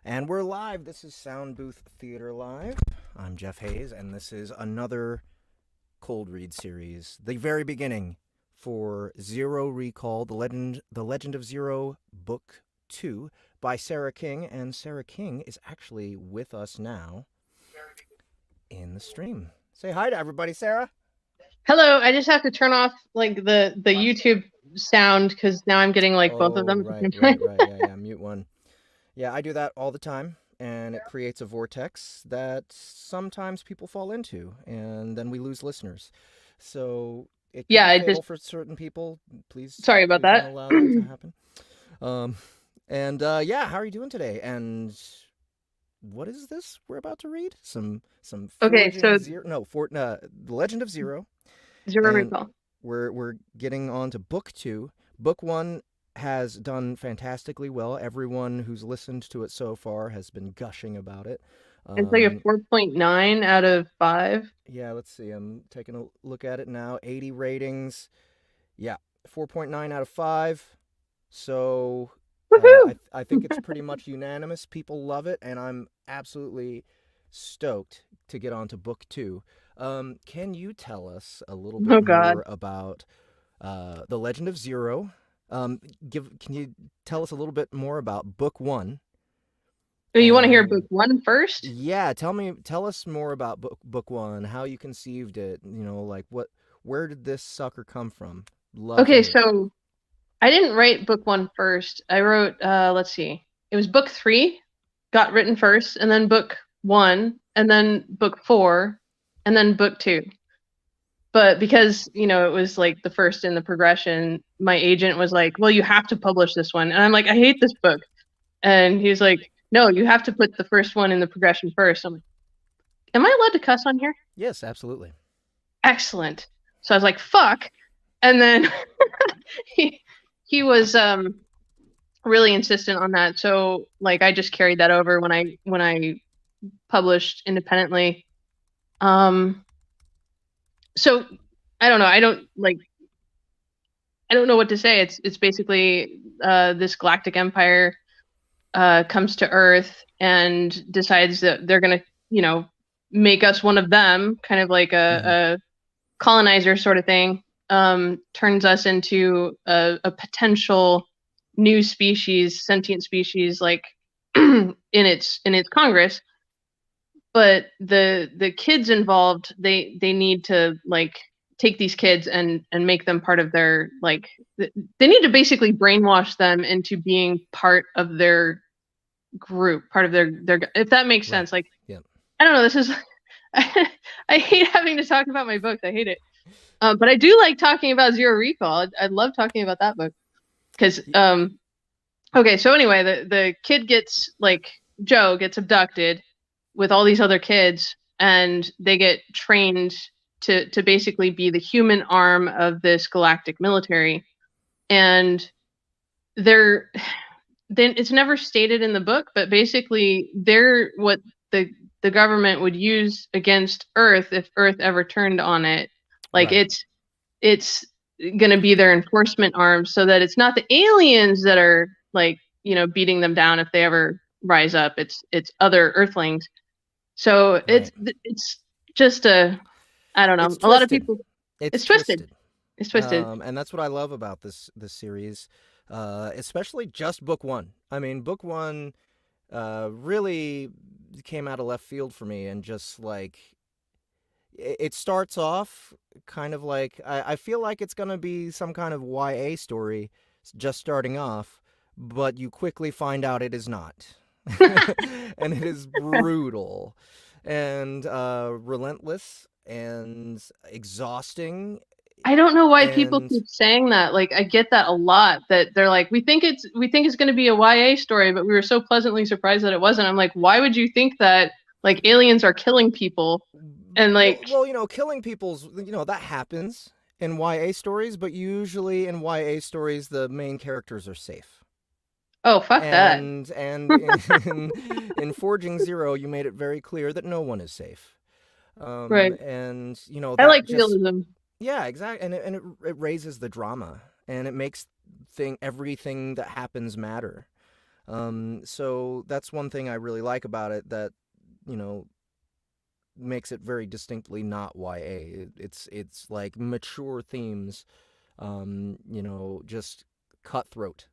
And we're live. This is Sound Booth Theater Live. I'm Jeff Hayes, and this is another cold read series, the very beginning for Zero Recall, the Legend of Zero, Book 2 by Sara King. And Sara King is actually with us now in the stream. Say hi to everybody, Sara. Hello, I just have to turn off like the YouTube sound because now I'm getting like both of Oh, them at the right, same right, time. right. Yeah, mute one. Yeah, I do that all the time, and it creates a vortex that sometimes people fall into, and then we lose listeners. So it could Yeah, be I just fatal for certain people. Please, sorry about please don't that. allow that to happen. Um, and yeah, how are you doing today? And what is this we're about to read? Some Okay, Forging so Zero, no, The Legend of Zero, zero and recall. we're getting on to book 2. Book 1 has done fantastically well. Everyone who's listened to it so far has been gushing about it. It's like a 4.9 out of 5. Yeah, let's see. I'm taking a look at it now. 80 ratings. Yeah, 4.9 out of 5. So Woohoo! I think it's pretty much unanimous. People love it, and I'm absolutely stoked to get on to book 2. Can you tell us a little bit Oh God. more about The Legend of Zero? Can you tell us a little bit more about book 1? So you want to hear book And 1 first? yeah, tell us more about book 1, how you conceived it, like where did this sucker come from? Love to Okay, hear it. so I didn't write book 1 first. I wrote let's see. It was book 3 got written first, and then book 1, and then book 4, and then book 2. But because it was like the first in the progression, my agent was like, well, you have to publish this one, and I'm like, I hate this book. And he's like, no, you have to put the first one in the progression first. I'm like, am I allowed to cuss on here? Yes, absolutely. Excellent. So I was like, fuck. And then he he was really insistent on that, so like I just carried that over when I published independently. Um so I don't know, I don't know what to say. It's basically this galactic empire comes to Earth and decides that they're gonna, make us one of them, kind of like Hmm. a colonizer sort of thing. Turns us into a potential new species, sentient species, like in its Congress. But the kids involved, they need to like take these kids and make them part of their like they need to basically brainwash them into being part of their group, part of their if that makes Right. sense. Like Yeah. I don't know, this is I hate having to talk about my books. I hate it. But I do like talking about Zero Recall. I love talking about that book because Y- okay, so anyway, the kid gets like Joe gets abducted with all these other kids, and they get trained to basically be the human arm of this galactic military. And they're then it's never stated in the book, but basically they're what the the government would use against Earth if Earth ever turned on it. Like Right. it's going to be their enforcement arm, so that it's not the aliens that are like beating them down if they ever rise up. It's other Earthlings. So Right. it's just a I don't know. It's A lot of twisted. people It's it's twisted. twisted. It's twisted. And that's what I love about this series, especially just book 1. I mean, book 1 really came out of left field for me, and just like it starts off kind of like I feel like it's gonna be some kind of YA story just starting off, but you quickly find out it is not. And it is brutal and relentless and exhausting, I don't know why people and keep saying that. Like I get that a lot, that they're like, we think it's going to be a YA story, but we were so pleasantly surprised that it wasn't. I'm like, why would you think that? Like aliens are killing people and like, killing people's, that happens in YA stories, but usually in YA stories the main characters are safe. oh, fuck that. And in Forging Zero, you made it very clear that no one is safe. Right. And I that like just, realism. yeah, exactly, and it raises the drama, and it makes everything that happens matter. So that's one thing I really like about it that, you know, makes it very distinctly not YA. It's like mature themes, you know, just cutthroat.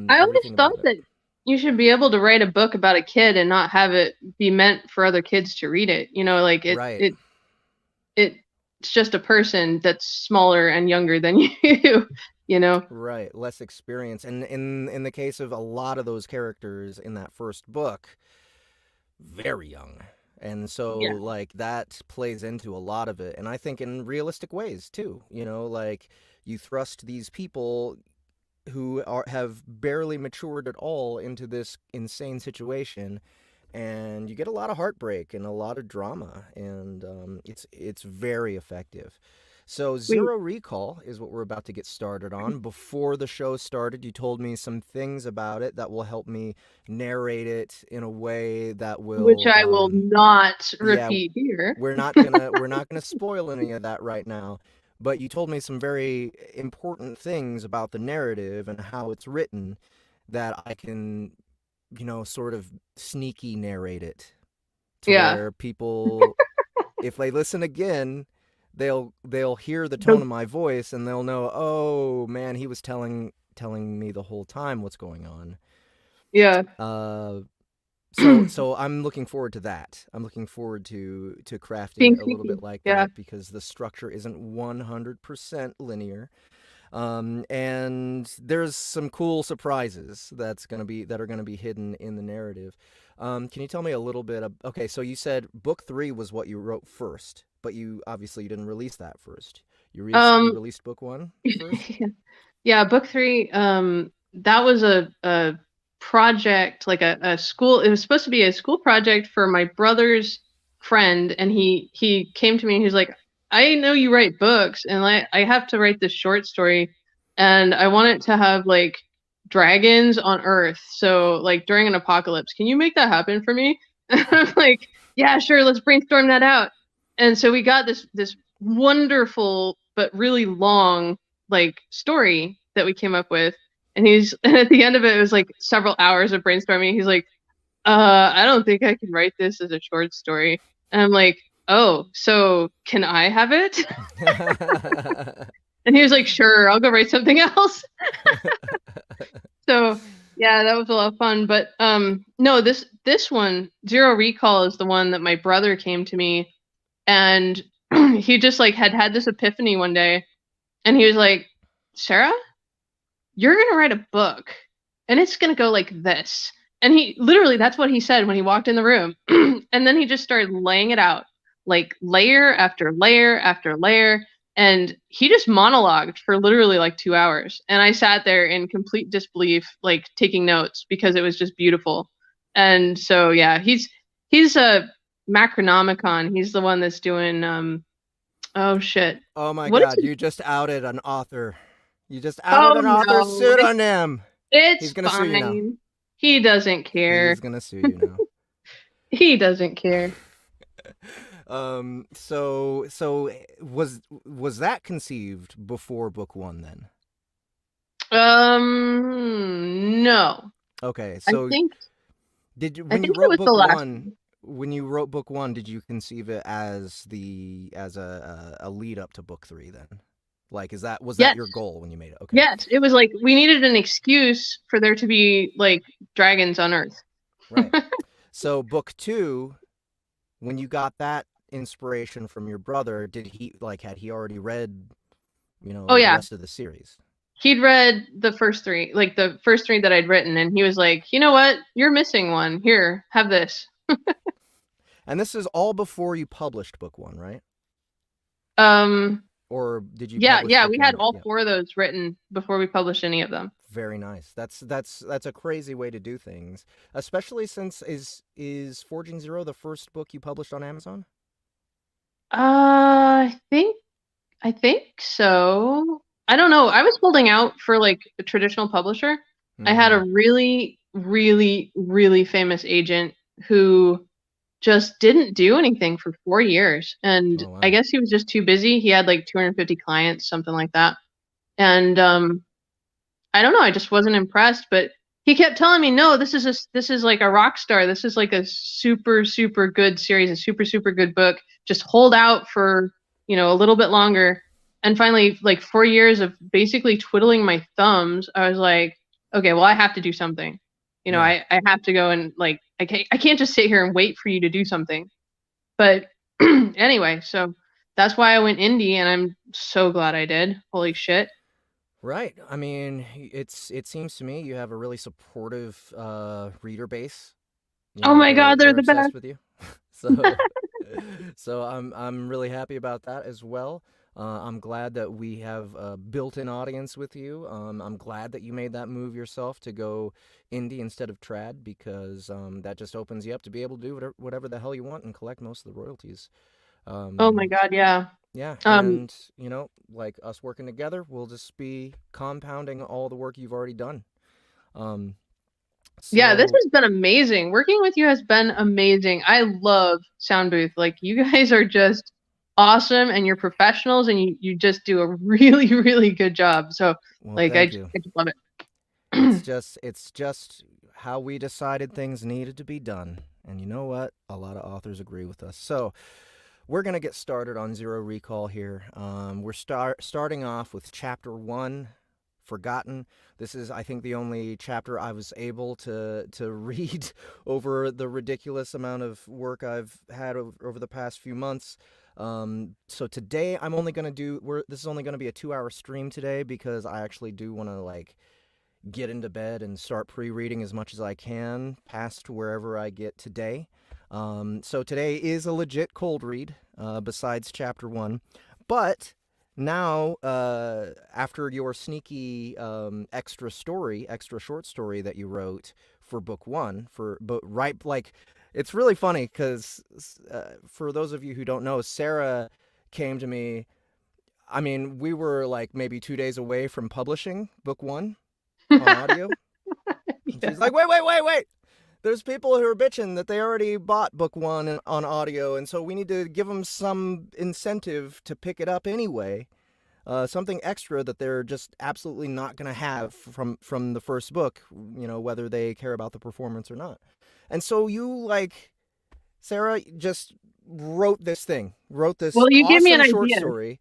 I always Everything thought about it. that you should be able to write a book about a kid and not have it be meant for other kids to read it. You know, like Right, it's just a person that's smaller and younger than you, you know? right. Less experience, and in the case of a lot of those characters in that first book, very young. And so Yeah. like that plays into a lot of it. And I think in realistic ways too, you know, like you thrust these people who are have barely matured at all into this insane situation, and you get a lot of heartbreak and a lot of drama, and it's very effective. So We Zero Recall is what we're about to get started on. Before the show started, you told me some things about it that will help me narrate it in a way that which will I will not yeah, repeat here. we're not gonna spoil any of that right now, but you told me some very important things about the narrative and how it's written that I can, you know, sort of sneaky narrate it to Yeah. where people, if they listen again, they'll hear the tone The- of my voice and they'll know, oh man, he was telling me the whole time what's going on. yeah. Uh, so I'm looking forward to that. I'm looking forward to crafting Being it a little sneaky. bit like Yeah. that because the structure isn't 100% linear. And there's some cool surprises that are gonna be hidden in the narrative. Can you tell me a little bit of, okay, so you said book 3 was what you wrote first, but you obviously you didn't release that first. You Um, released book 1 first? yeah, book three, that was a project, like a school, it was supposed to be a school project for my brother's friend, and he came to me and he's like, I know you write books, and I have to write this short story, and I want it to have like dragons on Earth. So like during an apocalypse, can you make that happen for me? And I'm like, yeah, sure, let's brainstorm that out. And so we got this wonderful but really long like story that we came up with. And he's and at the end of it, it was like several hours of brainstorming. He's like, I don't think I can write this as a short story. And I'm like, oh, so can I have it? And he was like, sure, I'll go write something else. So yeah, that was a lot of fun. But no, this one, Zero Recall, is the one that my brother came to me and he just like had this epiphany one day, and he was like, Sarah, you're gonna write a book, and it's gonna go like this. And he literally, that's what he said when he walked in the room. And then he just started laying it out, like layer after layer after layer. And he just monologued for literally like 2 hours. And I sat there in complete disbelief, like taking notes because it was just beautiful. And so yeah, he's a Macronomicon. He's the one that's doing oh shit. Oh my What is god, it? you just outed an author. You just outed Oh an author's no, pseudonym. it's He's gonna sue you now. fine. He doesn't care. He's gonna sue you now. He doesn't care. So was that conceived before book 1 then? No. Okay, I so think did you I when you think it wrote was the book last 1, one. when you wrote book 1, did you conceive it as a lead up to book 3 then? Like was that Yes. your goal when you made it? Okay. Yes. It was like we needed an excuse for there to be like dragons on Earth. Right. So book 2, when you got that inspiration from your brother, did he like had he already read, you Oh know, the yeah. rest of the series? He'd read the first three, like the first three that I'd written, and he was like, you know what? You're missing one. Here, have this. And this is all before you published book 1, right? Um Or did you yeah, publish yeah, book we had 1? all Yeah. four of those written before we published any of them. Very nice. That's a crazy way to do things, especially since is Forging Zero the first book you published on Amazon? I think I think so. I don't know. I was holding out for like a traditional publisher. I had Mm-hmm. a really, really, really famous agent who just didn't do anything for 4 years. And Oh I wow. guess he was just too busy. He had like 250 clients, something like that. And I don't know, I just wasn't impressed. But he kept telling me, no, this is like a rock star. This is like a super, super good series, a super, super good book. Just hold out for, a little bit longer. And finally, like 4 years of basically twiddling my thumbs, I was like, okay, well, I have to do something. Yeah. I have to go and like, I can't just sit here and wait for you to do something. But anyway, so that's why I went indie, and I'm so glad I did. Holy shit. Right. I mean, it seems to me you have a really supportive reader base. You Oh know, my God, they're they're the best. obsessed with you. So so I'm really happy about that as well. I'm glad that we have a built-in audience with you. I'm glad that you made that move yourself to go indie instead of trad because that just opens you up to be able to do whatever the hell you want and collect most of the royalties. Oh my Um, God, yeah. yeah, Um, and like us working together, we'll just be compounding all the work you've already done. Um, yeah, this so has been amazing. Working with you has been amazing. I love Sound Booth. Like you guys are just awesome and you're professionals and you just do a really, really good job. So well, like thank you. I just love It's it. just how we decided things needed to be done. And you know what? A lot of authors agree with us. So we're gonna get started on Zero Recall here. We're starting off with chapter one, Forgotten. This is, I think, the only chapter I was able to read over the ridiculous amount of work I've had over the past few months. So today I'm only gonna do. This is only gonna be a 2-hour stream today because I actually do want to like get into bed and start pre-reading as much as I can past wherever I get today. So today is a legit cold read, besides chapter one. But now, after your sneaky extra short story that you wrote for book one, but right, like, it's really funny because for those of you who don't know, Sarah came to me. I mean, we were like maybe 2 days away from publishing book one on audio. And Yeah. she's like, wait. There's people who are bitching that they already bought book one on audio, and so we need to give them some incentive to pick it up anyway. Something extra that they're just absolutely not going to have from the first book, whether they care about the performance or not. And so you, like, Sarah, just wrote this Well, you gave me an awesome short idea. story,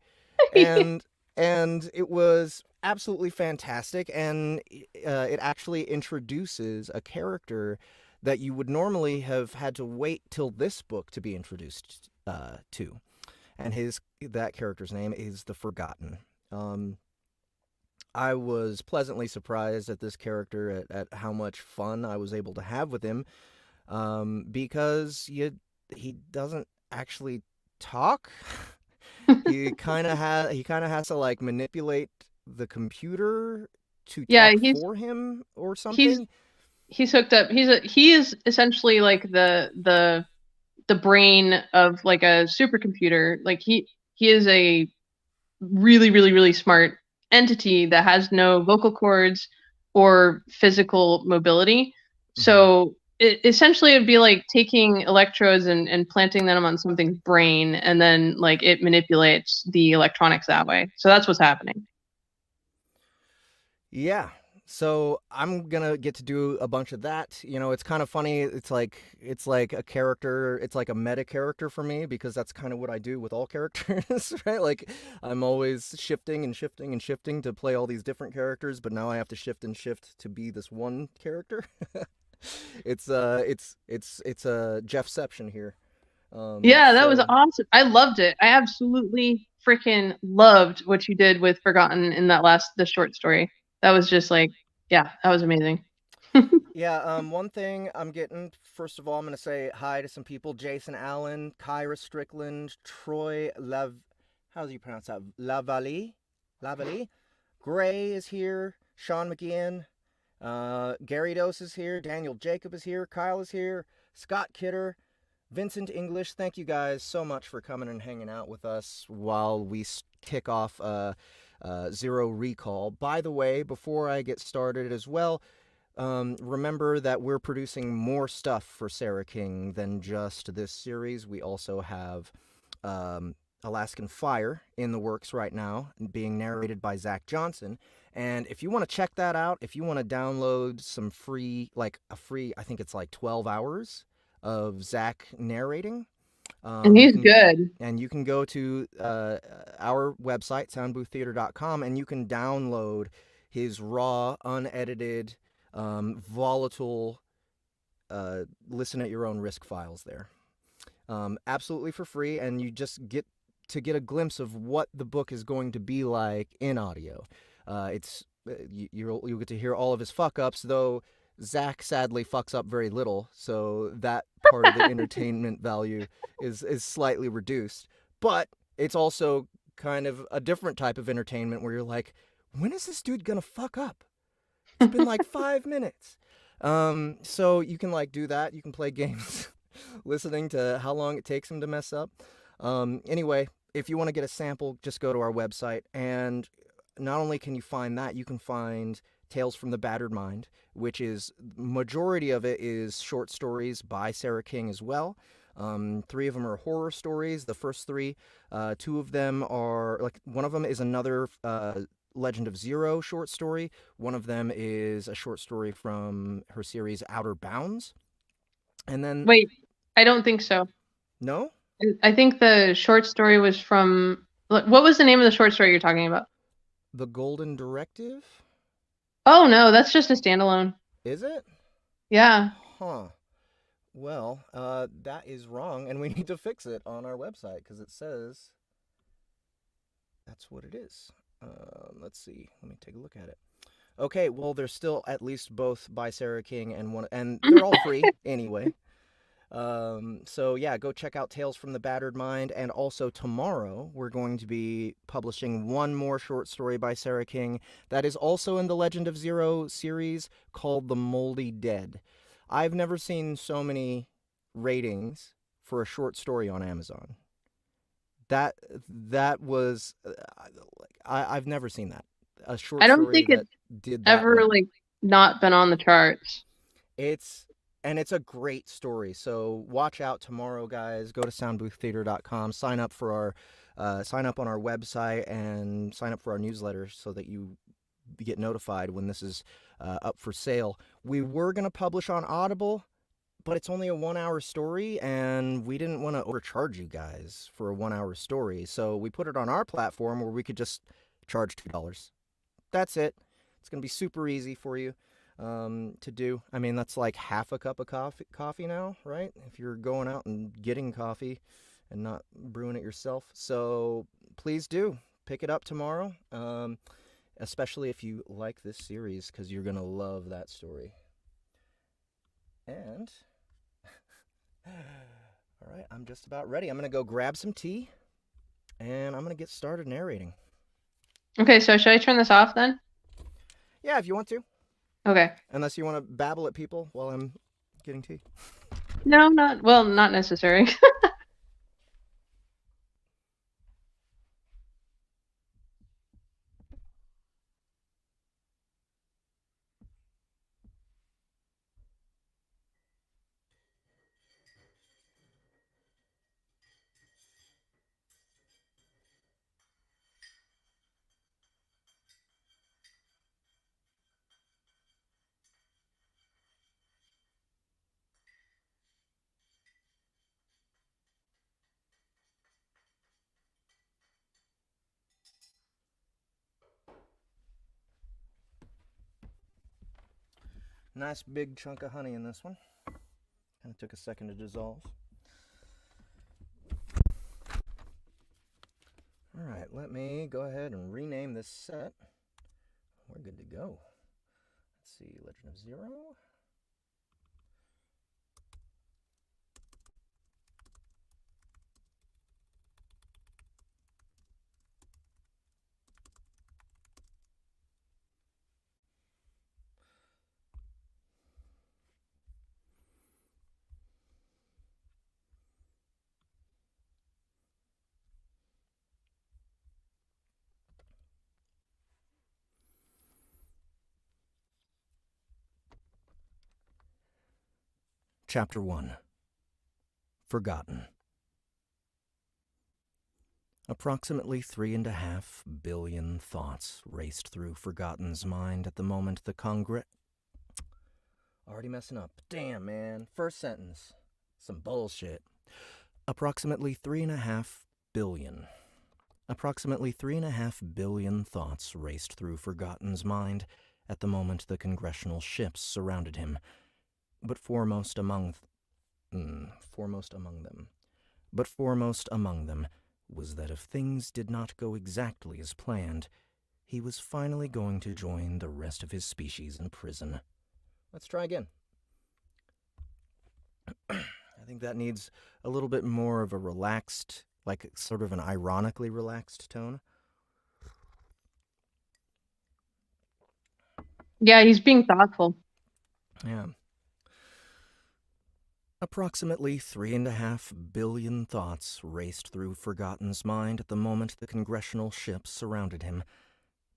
and it was absolutely fantastic, and it actually introduces a character that you would normally have had to wait till this book to be introduced to, and his that character's name is the Forgotten. Um, I was pleasantly surprised at this character, at how much fun I was able to have with him, because he doesn't actually talk. He kind of has to like manipulate the computer to Yeah, talk for him or he's something. he's hooked up. He is essentially like the brain of like a supercomputer. Like he is a really, really, really smart entity that has no vocal cords or physical mobility. Mhm. So essentially, it'd be like taking electrodes and planting them on something's brain, and then like it manipulates the electronics that way. So that's what's happening. Yeah. So I'm gonna get to do a bunch of that. It's kind of funny. It's like a character. It's like a meta character for me because that's kind of what I do with all characters, right? Like I'm always shifting and shifting and shifting to play all these different characters, but now I have to shift and shift to be this one character. It's a Jeffception here. Yeah, that was So awesome. I loved it. I absolutely freaking loved what you did with Forgotten in the short story. That was just like, yeah, that was amazing. yeah, one thing I'm getting, first of all, I'm gonna say hi to some people: Jason Allen, Kyra Strickland, Troy Lav, how do you pronounce that? Lavalley. Gray is here. Sean McGeehan. Gary Dose is here. Daniel Jacob is here. Kyle is here. Scott Kidder. Vincent English, thank you guys so much for coming and hanging out with us while we kick off Zero Recall. By the way, before I get started as well, remember that we're producing more stuff for Sara King than just this series. We also have Alaskan Fire in the works right now, being narrated by Zach Johnson. And if you want to check that out, if you want to download some free, like a free, I think it's like 12 hours of Zach narrating, And you he's can good. go to our website, soundbooththeater.com, and you can download his raw, unedited, volatile, listen at your own risk files there. Absolutely for free, and you just get a glimpse of what the book is going to be like in audio. You'll get to hear all of his fuck ups, though Zach sadly fucks up very little, so that part of the entertainment value is slightly reduced. But it's also kind of a different type of entertainment where you're like, when is this dude gonna fuck up? It's been like 5 minutes. So you can like do that. You can play games listening to how long it takes him to mess up. Anyway, if you want to get a sample, just go to our website. And not only can you find that, you can find Tales from the Battered Mind, which is, majority of it is short stories by Sara King as well. 3 of them are horror stories. The first 3, 2 of them are, like, one of them is another Legend of Zero short story. One of them is a short story from her series Outer Bounds. And then, Wait, I don't think so. no? I think the short story was from. What was the name of the short story you're talking about? The Golden Directive? Oh no, that's just a standalone. Is it? Yeah. Huh. Well, that is wrong, and we need to fix it on our website because it says that's what it is. Let's see. Let me take a look at it. Okay, well, they're still at least both by Sara King and they're all free anyway. So yeah, go check out Tales from the Battered Mind, and also tomorrow we're going to be publishing one more short story by Sara King that is also in the Legend of Zero series called The Moldy Dead. I've never seen so many ratings for a short story on Amazon. That was I've never seen that. A short I don't story think that it's did that ever well. like not been on the charts. It's it's a great story. So watch out tomorrow, guys. Go to soundbooththeater.com, sign up on our website, and sign up for our newsletter so that you get notified when this is up for sale. We were gonna publish on Audible, but it's only a 1 hour story, and we didn't want to overcharge you guys for a 1 hour story, so we put it on our platform where we could just charge $2. That's it. It's gonna be super easy for you to do. I mean, that's like half a cup of coffee now, right? If you're going out and getting coffee and not brewing it yourself. So please do pick it up tomorrow, especially if you like this series, because you're gonna love that story. And all right, I'm just about ready. I'm gonna go grab some tea, and I'm gonna get started narrating. Okay, so should I turn this off then? Yeah, if you want to. Okay. Unless you want to babble at people while I'm getting tea. No, not necessary. Nice big chunk of honey in this one. Kind of took a second to dissolve. All right, let me go ahead and rename this set. We're good to go. Let's see, Legend of Zero. Chapter 1. Forgotten. Approximately 3.5 billion thoughts raced through Forgotten's mind at the moment the Already messing up. Damn, man. First sentence. Some bullshit. Approximately 3.5 billion. Approximately 3.5 billion thoughts raced through Forgotten's mind at the moment the congressional ships surrounded him. But foremost among them was that if things did not go exactly as planned, he was finally going to join the rest of his species in prison. Let's try again. I think that needs a little bit more of a relaxed, like sort of an ironically relaxed tone. Yeah, he's being thoughtful. Yeah. Approximately 3.5 billion thoughts raced through Forgotten's mind at the moment the congressional ships surrounded him.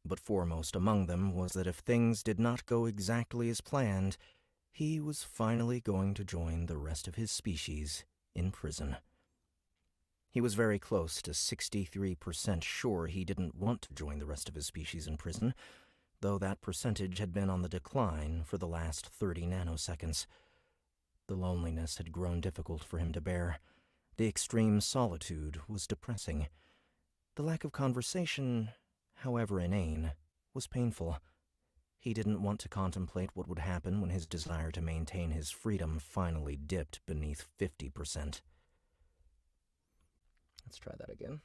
But foremost among them was that if things did not go exactly as planned, he was finally going to join the rest of his species in prison. He was very close to 63% sure he didn't want to join the rest of his species in prison, though that percentage had been on the decline for the last 30 nanoseconds. The loneliness had grown difficult for him to bear. The extreme solitude was depressing. The lack of conversation, however inane, was painful. He didn't want to contemplate what would happen when his desire to maintain his freedom finally dipped beneath 50%. Let's try that again.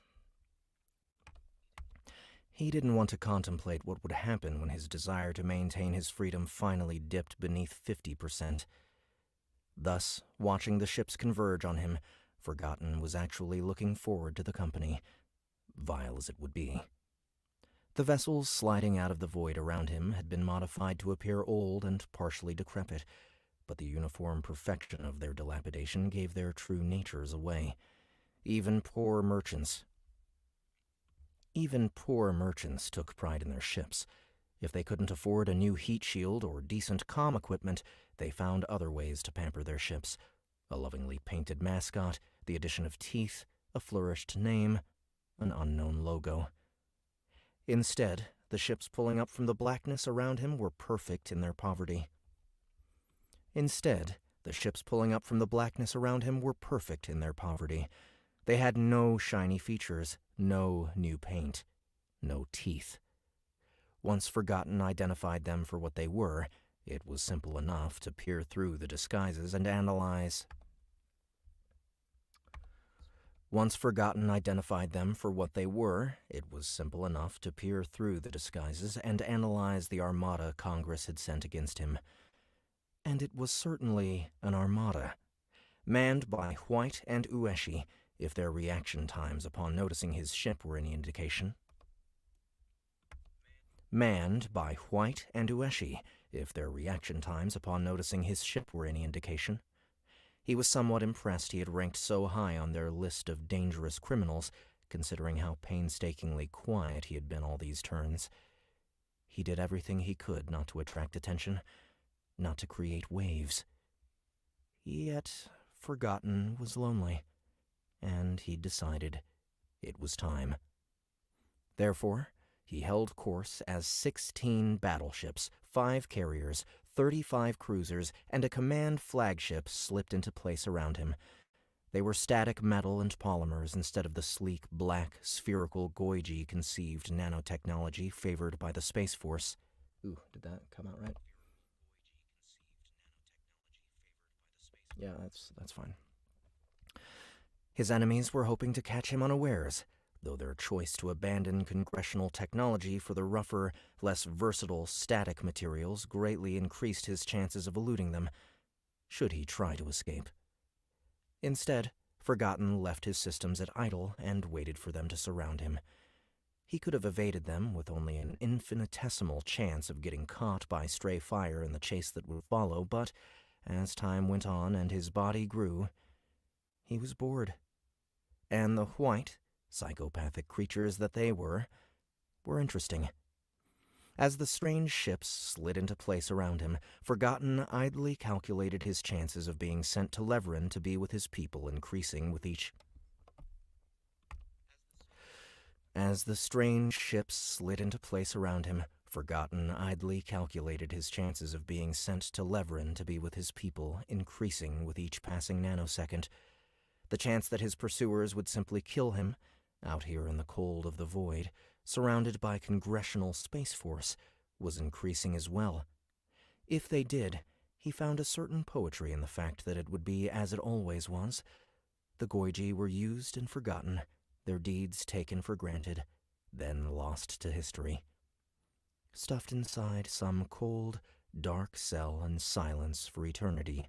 He didn't want to contemplate what would happen when his desire to maintain his freedom finally dipped beneath 50%. Thus, watching the ships converge on him, Forgotten was actually looking forward to the company, vile as it would be. The vessels sliding out of the void around him had been modified to appear old and partially decrepit, but the uniform perfection of their dilapidation gave their true natures away. Even poor merchants took pride in their ships. If they couldn't afford a new heat shield or decent comm equipment, they found other ways to pamper their ships. A lovingly painted mascot, the addition of teeth, a flourished name, an unknown logo. Instead, the ships pulling up from the blackness around him were perfect in their poverty. They had no shiny features, no new paint, no teeth. Once Forgotten identified them for what they were, it was simple enough to peer through the disguises and analyze. The armada Congress had sent against him. And it was certainly an armada, manned by Huouyt and Ueshi, if their reaction times upon noticing his ship were any indication. He was somewhat impressed he had ranked so high on their list of dangerous criminals, considering how painstakingly quiet he had been all these turns. He did everything he could not to attract attention, not to create waves. Yet, Forgotten was lonely, and he decided it was time. Therefore, he held course as 16 battleships, 5 carriers, 35 cruisers, and a command flagship slipped into place around him. They were static metal and polymers instead of the sleek, black, spherical Goiji-conceived nanotechnology favored by the Space Force. Ooh, did that come out right? Yeah, that's fine. His enemies were hoping to catch him unawares, though their choice to abandon congressional technology for the rougher, less versatile static materials greatly increased his chances of eluding them, should he try to escape. Instead, Forgotten left his systems at idle and waited for them to surround him. He could have evaded them with only an infinitesimal chance of getting caught by stray fire in the chase that would follow, but as time went on and his body grew, he was bored. And the Huouyt, psychopathic creatures that they were interesting. As the strange ships slid into place around him, Forgotten idly calculated his chances of being sent to Leverin to be with his people increasing with each. As the strange ships slid into place around him, Forgotten idly calculated his chances of being sent to Levrin to be with his people, increasing with each passing nanosecond. The chance that his pursuers would simply kill him, out here in the cold of the void, surrounded by Congressional Space Force, was increasing as well. If they did, he found a certain poetry in the fact that it would be as it always was. The Goiji were used and forgotten, their deeds taken for granted, then lost to history. Stuffed inside some cold, dark cell in silence for eternity,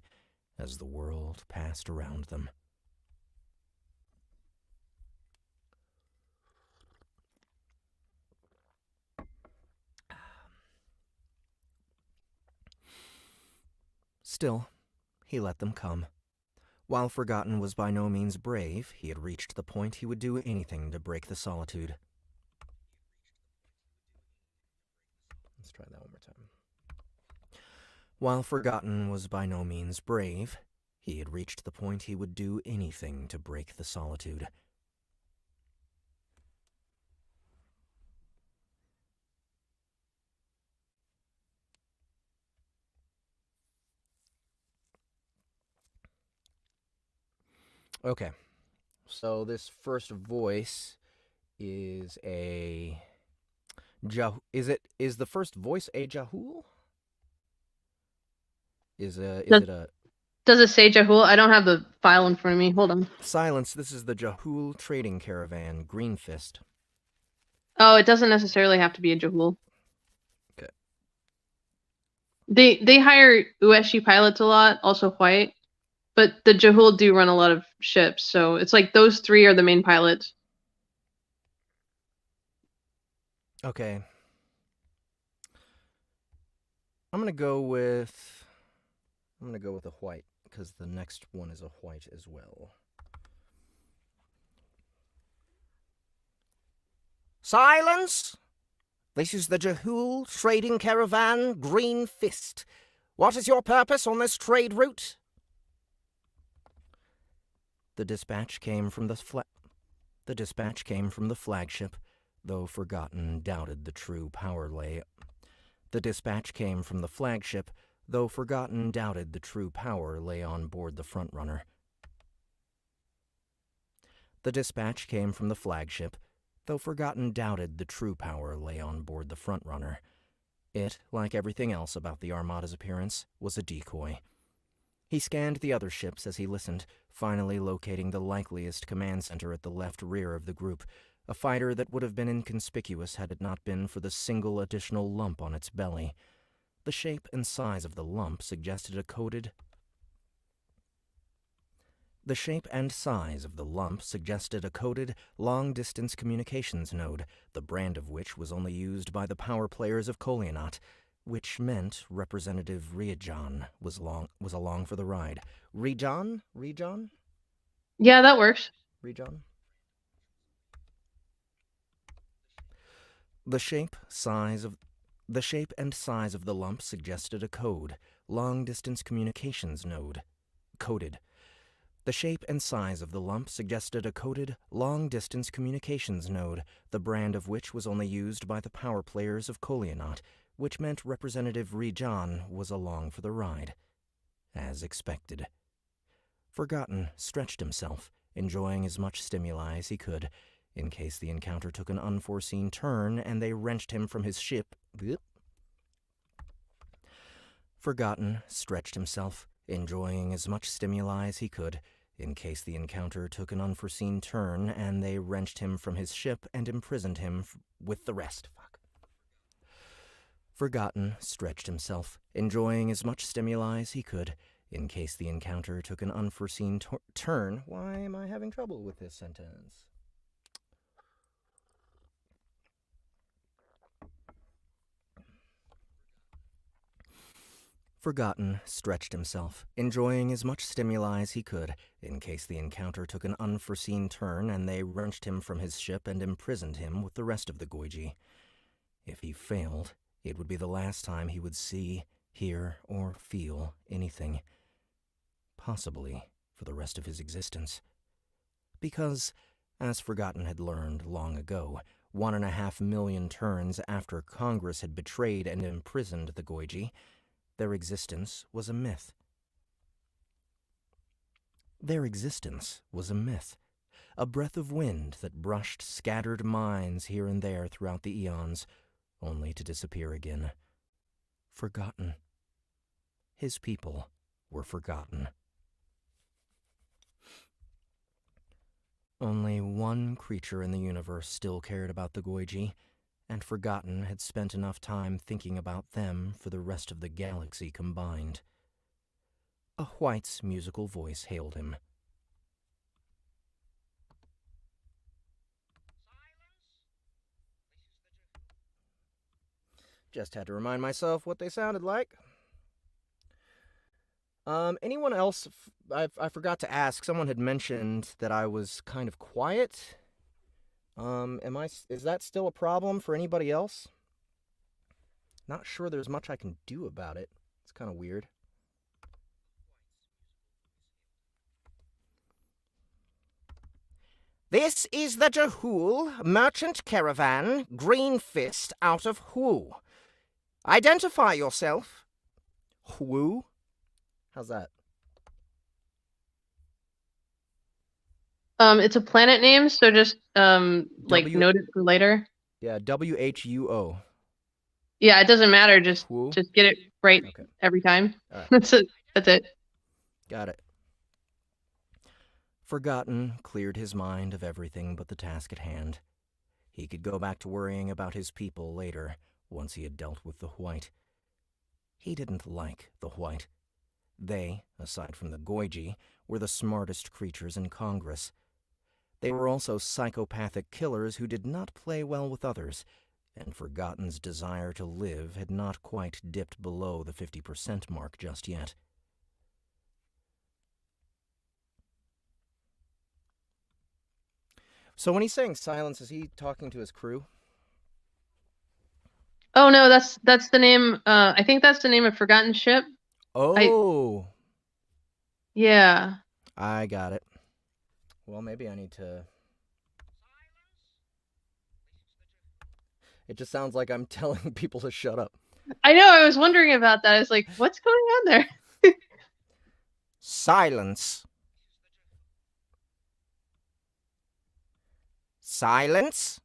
as the world passed around them. Still, he let them come. While Forgotten was by no means brave, he had reached the point he would do anything to break the solitude. Let's try that one more time. While Forgotten was by no means brave, he had reached the point he would do anything to break the solitude. Okay, so this first voice is a... Is the first voice a Jahul? Is it a... Does it say Jahul? I don't have the file in front of me. Hold on. Silence, this is the Jahul trading caravan, Green Fist. Oh, it doesn't necessarily have to be a Jahul. Okay. They hire Ueshi pilots a lot, also Huouyt, but the Jahul do run a lot of ships, so it's like those three are the main pilots. Okay. I'm gonna go with a Huouyt, because the next one is a Huouyt as well. Silence! This is the Jahul trading caravan, Green Fist. What is your purpose on this trade route? The dispatch came from the flagship, though Forgotten doubted the true power lay. The dispatch came from the flagship, though Forgotten doubted the true power lay on board the frontrunner. The dispatch came from the flagship, though Forgotten doubted the true power lay on board the frontrunner. It, like everything else about the Armada's appearance, was a decoy. He scanned the other ships as he listened, finally locating the likeliest command center at the left rear of the group, a fighter that would have been inconspicuous had it not been for the single additional lump on its belly. The shape and size of the lump suggested a coded... long-distance communications node, the brand of which was only used by the power players of Kolionot, which meant Representative Rijan was along for the ride. Rijan? Yeah, that works. Rijan? The shape and size of the lump suggested a code, long-distance communications node. Coded. The shape and size of the lump suggested a coded, long-distance communications node, the brand of which was only used by the power players of Kolionot, which meant Representative Rijan was along for the ride. As expected. Forgotten stretched himself, enjoying as much stimuli as he could, in case the encounter took an unforeseen turn and they wrenched him from his ship. Forgotten stretched himself, enjoying as much stimuli as he could, in case the encounter took an unforeseen turn and they wrenched him from his ship and imprisoned him with the rest. Forgotten stretched himself, enjoying as much stimuli as he could, in case the encounter took an unforeseen turn. Why am I having trouble with this sentence? Forgotten stretched himself, enjoying as much stimuli as he could, in case the encounter took an unforeseen turn and they wrenched him from his ship and imprisoned him with the rest of the Goiji. If he failed, it would be the last time he would see, hear, or feel anything. Possibly for the rest of his existence. Because, as Forgotten had learned long ago, 1.5 million turns after Congress had betrayed and imprisoned the Goiji, their existence was a myth. Their existence was a myth, a breath of wind that brushed scattered minds here and there throughout the eons, only to disappear again. Forgotten. His people were forgotten. Only one creature in the universe still cared about the Goiji, and Forgotten had spent enough time thinking about them for the rest of the galaxy combined. A Huoyt's musical voice hailed him. Just had to remind myself what they sounded like. Anyone else? I forgot to ask. Someone had mentioned that I was kind of quiet. Is that still a problem for anybody else? Not sure there's much I can do about it. It's kind of weird. This is the Jahul merchant caravan, Green Fist, out of Huouyt. Identify yourself. Huouyt? How's that? It's a planet name, so just like note it for later. Yeah, WHUO. Yeah, it doesn't matter. Just get it right every time. All right. That's it. Got it. Forgotten cleared his mind of everything but the task at hand. He could go back to worrying about his people later, once he had dealt with the Huouyt. He didn't like the Huouyt. They, aside from the Goiji, were the smartest creatures in Congress. They were also psychopathic killers who did not play well with others, and Forgotten's desire to live had not quite dipped below the 50% mark just yet. So when he's saying silence, is he talking to his crew? Oh no, that's the name. I think that's the name of Forgotten ship. Oh. Yeah. I got it. Well, maybe I need to... It just sounds like I'm telling people to shut up. I know, I was wondering about that. I was like, what's going on there? Silence. Silence?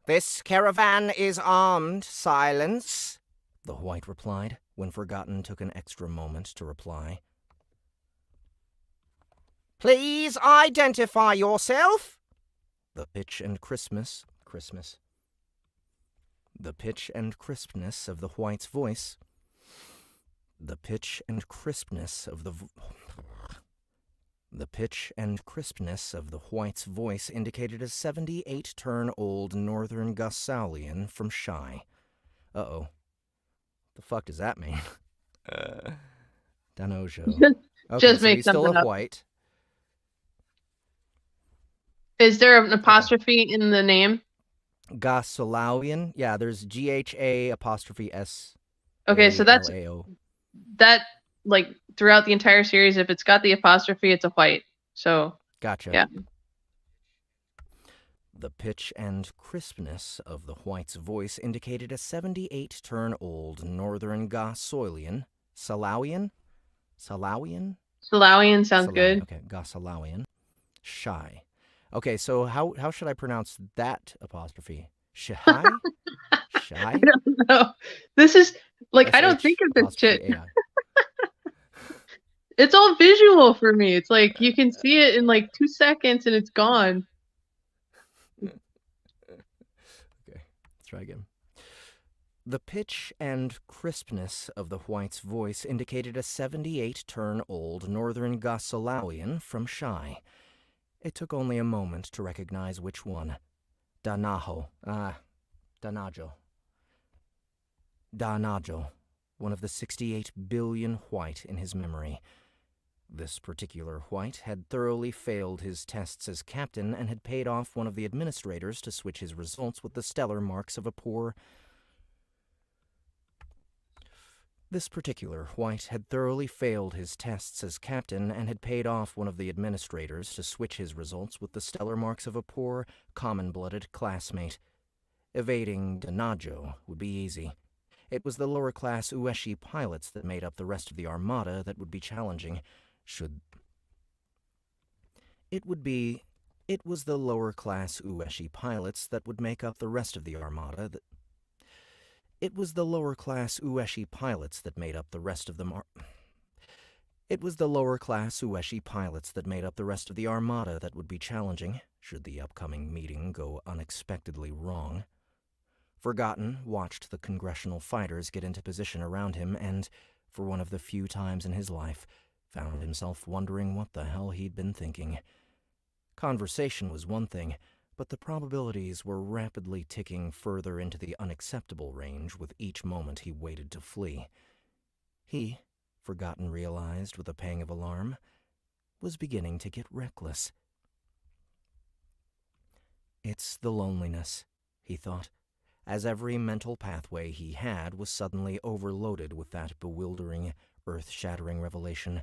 This caravan is armed, Silence, the Huouyt replied, when Forgotten took an extra moment to reply. Please identify yourself. The pitch and crispness of the Huoyt's voice. The pitch and crispness of the Huoyt's voice indicated a 78-turn-old northern Gossalian from Shy. Uh-oh. The fuck does that mean? Danojo. Okay, just so make he's still a something up. Huoyt. Is there an apostrophe in the name? Gossalawian? Yeah, there's G-H-A apostrophe S. Okay, so that's that, like, throughout the entire series, if it's got the apostrophe, it's a Huoyt. So gotcha. Yeah. The pitch and crispness of the Huoyt's voice indicated a 78-turn-old northern Gossalian. Salawian? Salawian sounds Salawian. good. Okay, Gossalawian. Shy. Okay, so how should I pronounce that apostrophe? Shy? Shy? I don't know. This is, like, I don't think of this shit. It's all visual for me. It's like you can see it in like 2 seconds and it's gone. Okay, let's try again. The pitch and crispness of the Huoyt's voice indicated a 78-turn-old northern Gossalawian from Shy. It took only a moment to recognize which one. Danajo, one of the 68 billion Huoyt in his memory. This particular Huoyt had thoroughly failed his tests as captain and had paid off one of the administrators to switch his results with the stellar marks of a poor... This particular Huouyt had thoroughly failed his tests as captain and had paid off one of the administrators to switch his results with the stellar marks of a poor, common-blooded classmate. Evading Danajo would be easy. It was the lower-class Ueshi pilots that made up the rest of the armada that would be challenging, should... It was the lower-class Ueshi pilots that would make up the rest of the armada that... It was the lower-class Ueshi pilots that made up the rest of the It was the lower-class Ueshi pilots that made up the rest of the armada that would be challenging, should the upcoming meeting go unexpectedly wrong. Forgotten watched the congressional fighters get into position around him and, for one of the few times in his life, found himself wondering what the hell he'd been thinking. Conversation was one thing, but the probabilities were rapidly ticking further into the unacceptable range with each moment he waited to flee. He, Forgotten realized with a pang of alarm, was beginning to get reckless. It's the loneliness, he thought, as every mental pathway he had was suddenly overloaded with that bewildering, earth-shattering revelation.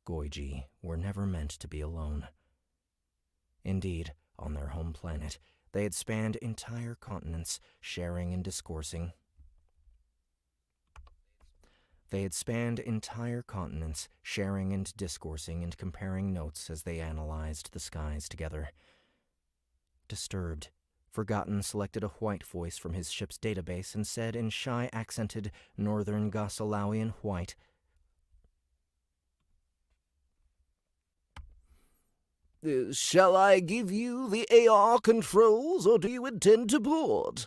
Goiji were never meant to be alone. Indeed, on their home planet, they had spanned entire continents, sharing and discoursing. They had spanned entire continents, sharing and discoursing and comparing notes as they analyzed the skies together. Disturbed, Forgotten selected a Huouyt voice from his ship's database and said in shy-accented Northern Gossalawian Huouyt, "Shall I give you the AR controls, or do you intend to board?"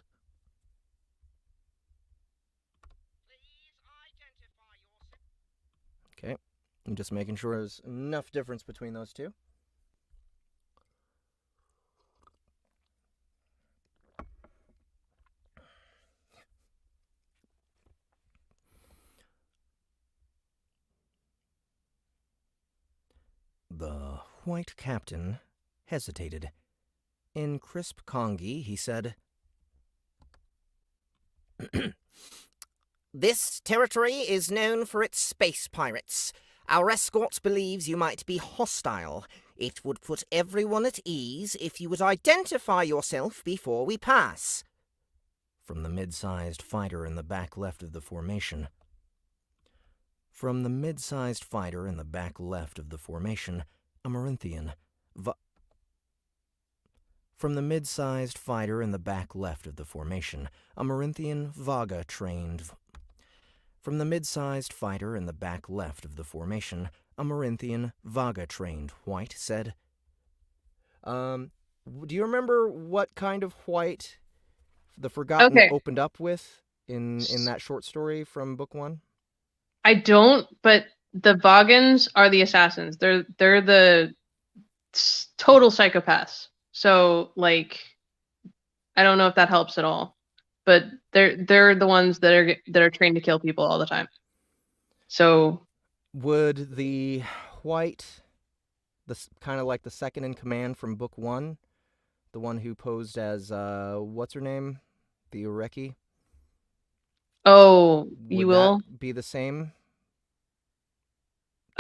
Okay, I'm just making sure there's enough difference between those two. The Huouyt captain hesitated. In crisp Kongi, he said, "This territory is known for its space pirates. Our escort believes you might be hostile. It would put everyone at ease if you would identify yourself before we pass." From the mid-sized fighter in the back left of the formation. From the mid-sized fighter in the back left of the formation, a Marinthian. From the mid-sized fighter in the back left of the formation, a Marinthian Vaga-trained. From the mid-sized fighter in the back left of the formation, a Marinthian Vaga-trained Huouyt said, Do you remember what kind of Huouyt the Forgotten Okay. opened up with in that short story from book one? I don't, but the Vogons are the assassins. They're the total psychopaths. So, like, I don't know if that helps at all, but they're the ones that are trained to kill people all the time. So, would the Huouyt, kind of like the second in command from book one, the one who posed as what's her name, the Ureki? oh, Would you will. that be the same?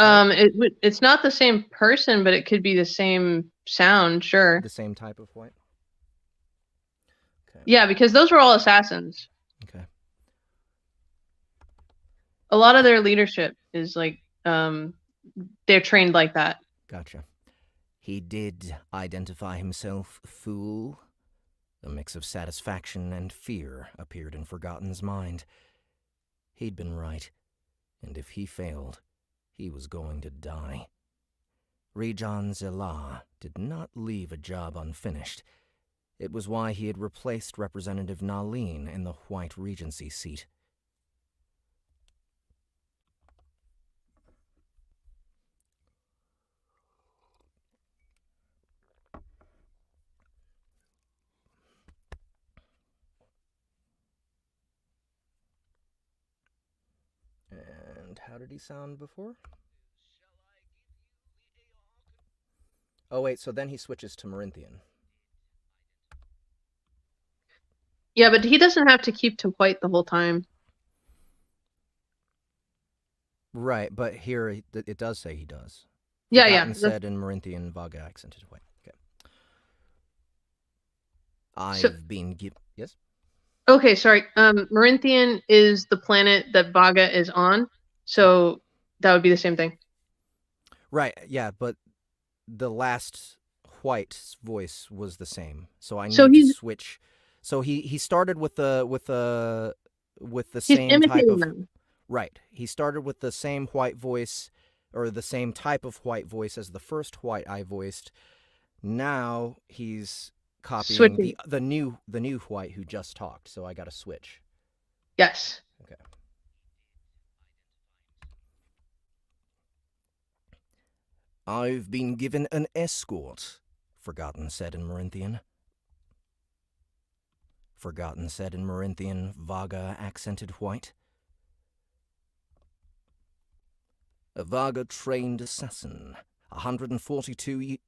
It's not the same person, but it could be the same sound, sure. The same type of Huouyt? Okay. Yeah, because those were all assassins. Okay. A lot of their leadership is like, they're trained like that. Gotcha. He did identify himself, fool? A mix of satisfaction and fear appeared in Forgotten's mind. He'd been right, and if he failed, he was going to die. Rejan Zela did not leave a job unfinished. It was why he had replaced Representative Nalin in the Huouyt Regency seat. And how did he sound before? Oh wait, so then he switches to Marinthian. Yeah, but he doesn't have to keep to white the whole time. Right, but here it does say he does. Yeah, yeah. Forgotten said in Marinthian, Vaga accented white. Okay. So, I've been given. Yes? okay, sorry. Marinthian is the planet that Vaga is on, Yep. so that would be the same thing. Right, yeah, but the last White's voice was the same. So I So need to switch. So he started with the he's same type imitating of. them. Right. He started with the same White voice, or the same type of White voice as the first White I voiced. Now he's copying Switching. the new White who just talked. So I got to switch. Yes. Okay. I've been given an escort, Forgotten said in Marinthian. Forgotten said in Marinthian, Vaga accented White. A Vaga-trained assassin, 142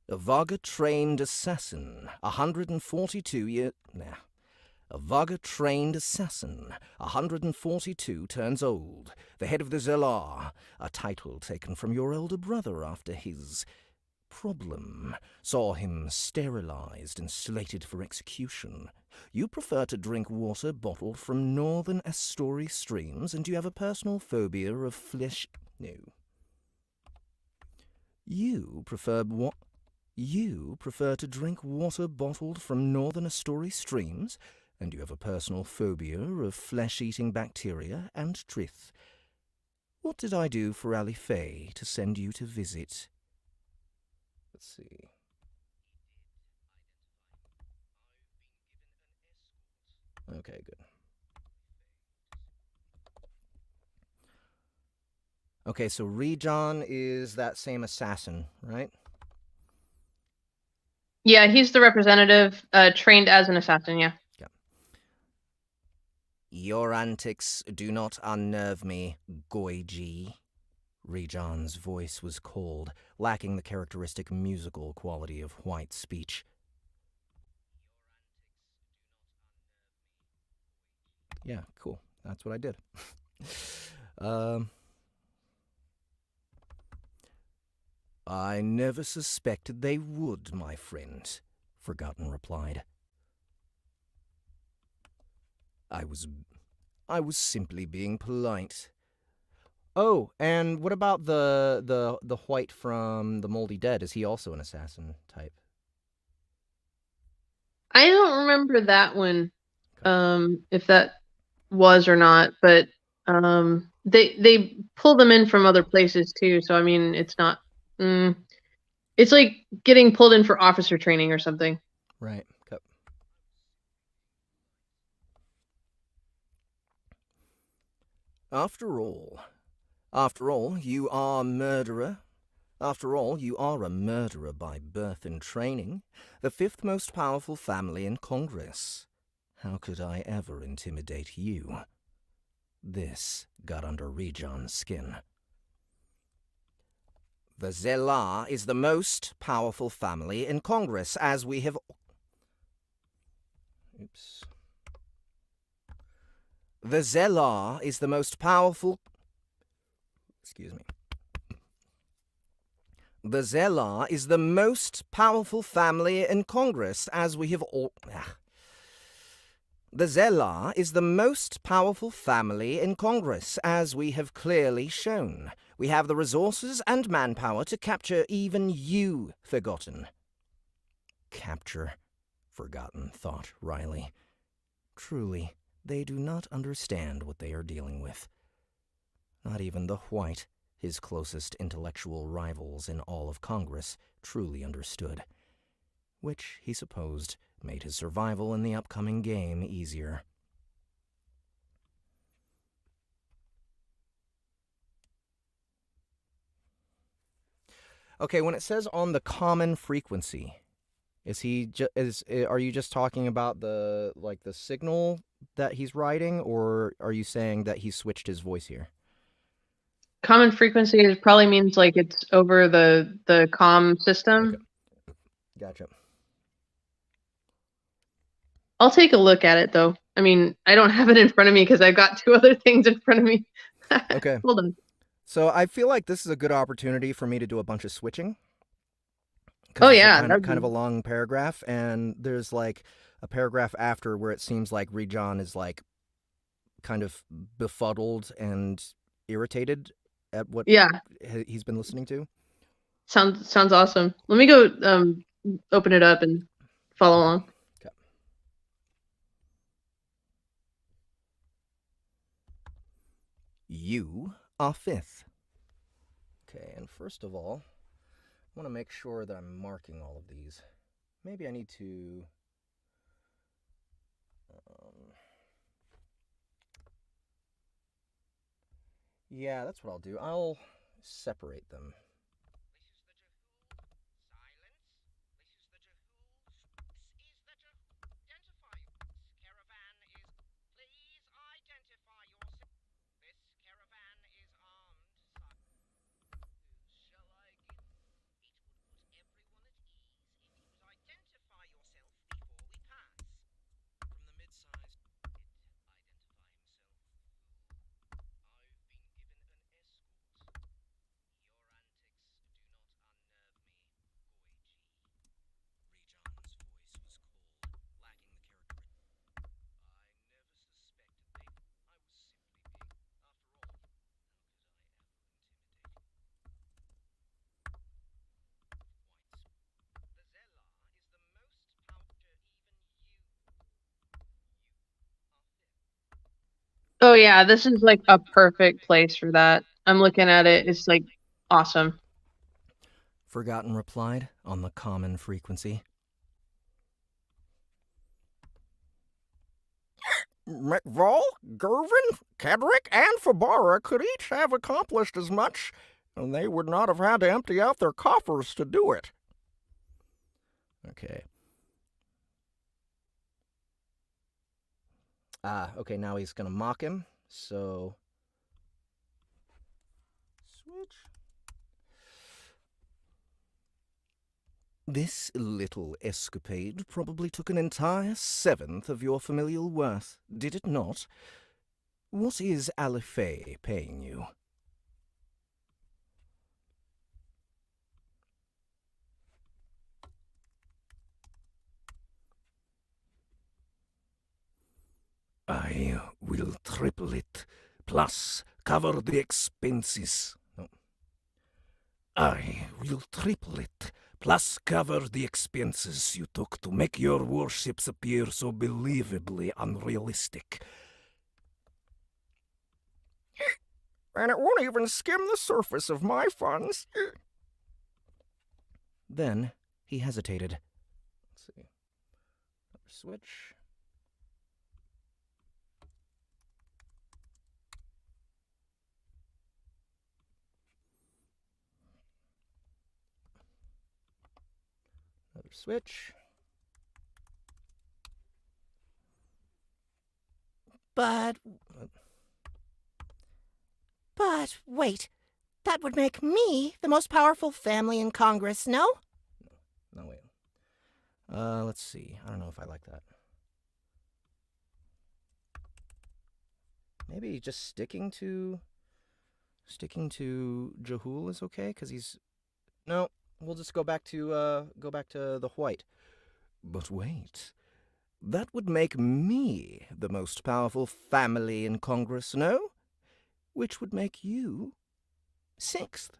A Vaga-trained assassin, 142 years... Nah. A Vaga-trained assassin, 142 turns old, the head of the Zelar, a title taken from your elder brother after his problem, saw him sterilized and slated for execution. You prefer to drink water bottled from northern Astory streams, and you have a personal phobia of flesh... No. You prefer what? You prefer to drink water bottled from northern Astory streams, and you have a personal phobia of flesh-eating bacteria and trith. What did I do for Ali Faye to send you to visit? Let's see. Okay, good. Okay, so Rejon is that same assassin, right? Yeah, he's the representative, trained as an assassin, yeah. Your antics do not unnerve me, Goiji. Rejon's voice was cold, lacking the characteristic musical quality of White speech. Yeah, cool. That's what I did. I never suspected they would, my friend, Forgotten replied. I was simply being polite. Oh, and what about the White from the Moldy Dead? Is he also an assassin type? I don't remember that one, if that was or not, but they pull them in from other places too. So I mean, it's not. It's like getting pulled in for officer training or something. Right. Okay. After all, you are a murderer. After all, you are a murderer by birth and training, the fifth most powerful family in Congress. How could I ever intimidate you? This got under Rejon's skin. The Zelar is the most powerful family in Congress, as we have... Oops. The Zelar is the most powerful... Excuse me. The Zelar is the most powerful family in Congress, as we have all... The Zelar is the most powerful family in Congress, as we have clearly shown. We have the resources and manpower to capture even you, Forgotten. Capture, Forgotten thought wryly. Truly, they do not understand what they are dealing with. Not even the White, his closest intellectual rivals in all of Congress, truly understood. Which, he supposed, made his survival in the upcoming game easier. Okay, when it says on the common frequency, are you just talking about the signal that he's writing, or are you saying that he switched his voice here? Common frequency probably means like it's over the comm system. Okay. Gotcha. I'll take a look at it though. I mean, I don't have it in front of me because I've got two other things in front of me. Okay. Hold on. So I feel like this is a good opportunity for me to do a bunch of switching Oh because it's a yeah, kind of a long paragraph, and there's like a paragraph after where it seems like Rejon is like kind of befuddled and irritated at what yeah, he's been listening to. sounds awesome. Let me go open it up and follow Okay. along. Okay. You are fifth. Okay, and first of all, I want to make sure that I'm marking all of these. Maybe I need to... yeah, that's what I'll do. I'll separate them. Oh yeah, this is like a perfect place for that. I'm looking at it. It's like awesome. Forgotten replied on the common frequency. McVall, Gervin, Kedrick, and Fabara could each have accomplished as much, and they would not have had to empty out their coffers to do it. Okay. Okay, now he's gonna mock him, so... switch. This little escapade probably took an entire seventh of your familial worth, did it not? What is Alifay paying you? I will triple it, plus cover the expenses. No. I will triple it, plus cover the expenses you took to make your warships appear so believably unrealistic. And it won't even skim the surface of my funds. Then he hesitated. Let's see. Another switch. Another switch. But wait, that would make me the most powerful family in Congress, no? No, wait. Let's see. I don't know if I like that. Maybe just sticking to Jahul is okay, because he's... no, we'll just go back to the Huouyt. But wait. That would make me the most powerful family in Congress, no? Which would make you sixth.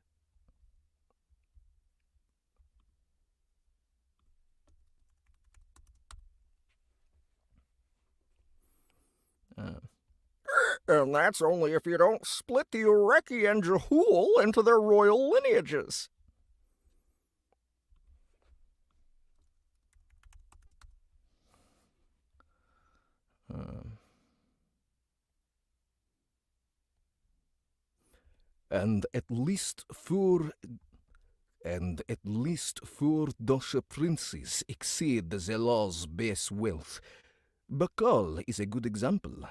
And that's only if you don't split the Ureki and Jahul into their royal lineages. And at least four Dosha princes exceed the law's base wealth. Bakal is a good example.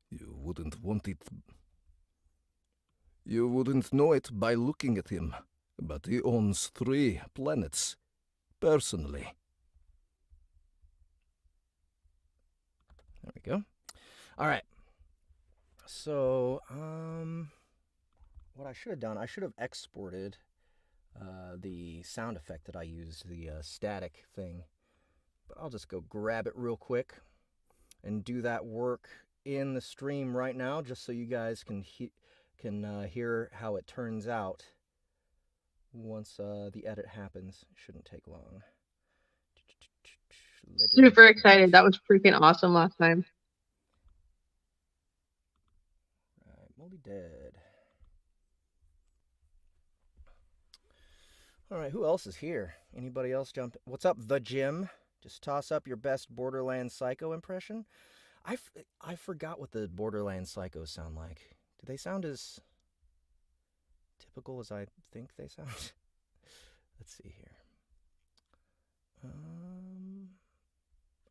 You wouldn't know it by looking at him, but he owns 3 planets, personally. There we go. All right. So, what I should have done, I should have exported the sound effect that I used, the static thing. But I'll just go grab it real quick and do that work in the stream right now, just so you guys can hear how it turns out once the edit happens. It shouldn't take long. Super excited. That was freaking awesome last time. Right, Moldy Dead. All right, who else is here? Anybody else jump? What's up, The Jim? Just toss up your best Borderlands Psycho impression. I forgot what the Borderlands Psychos sound like. Do they sound as typical as I think they sound? Let's see here.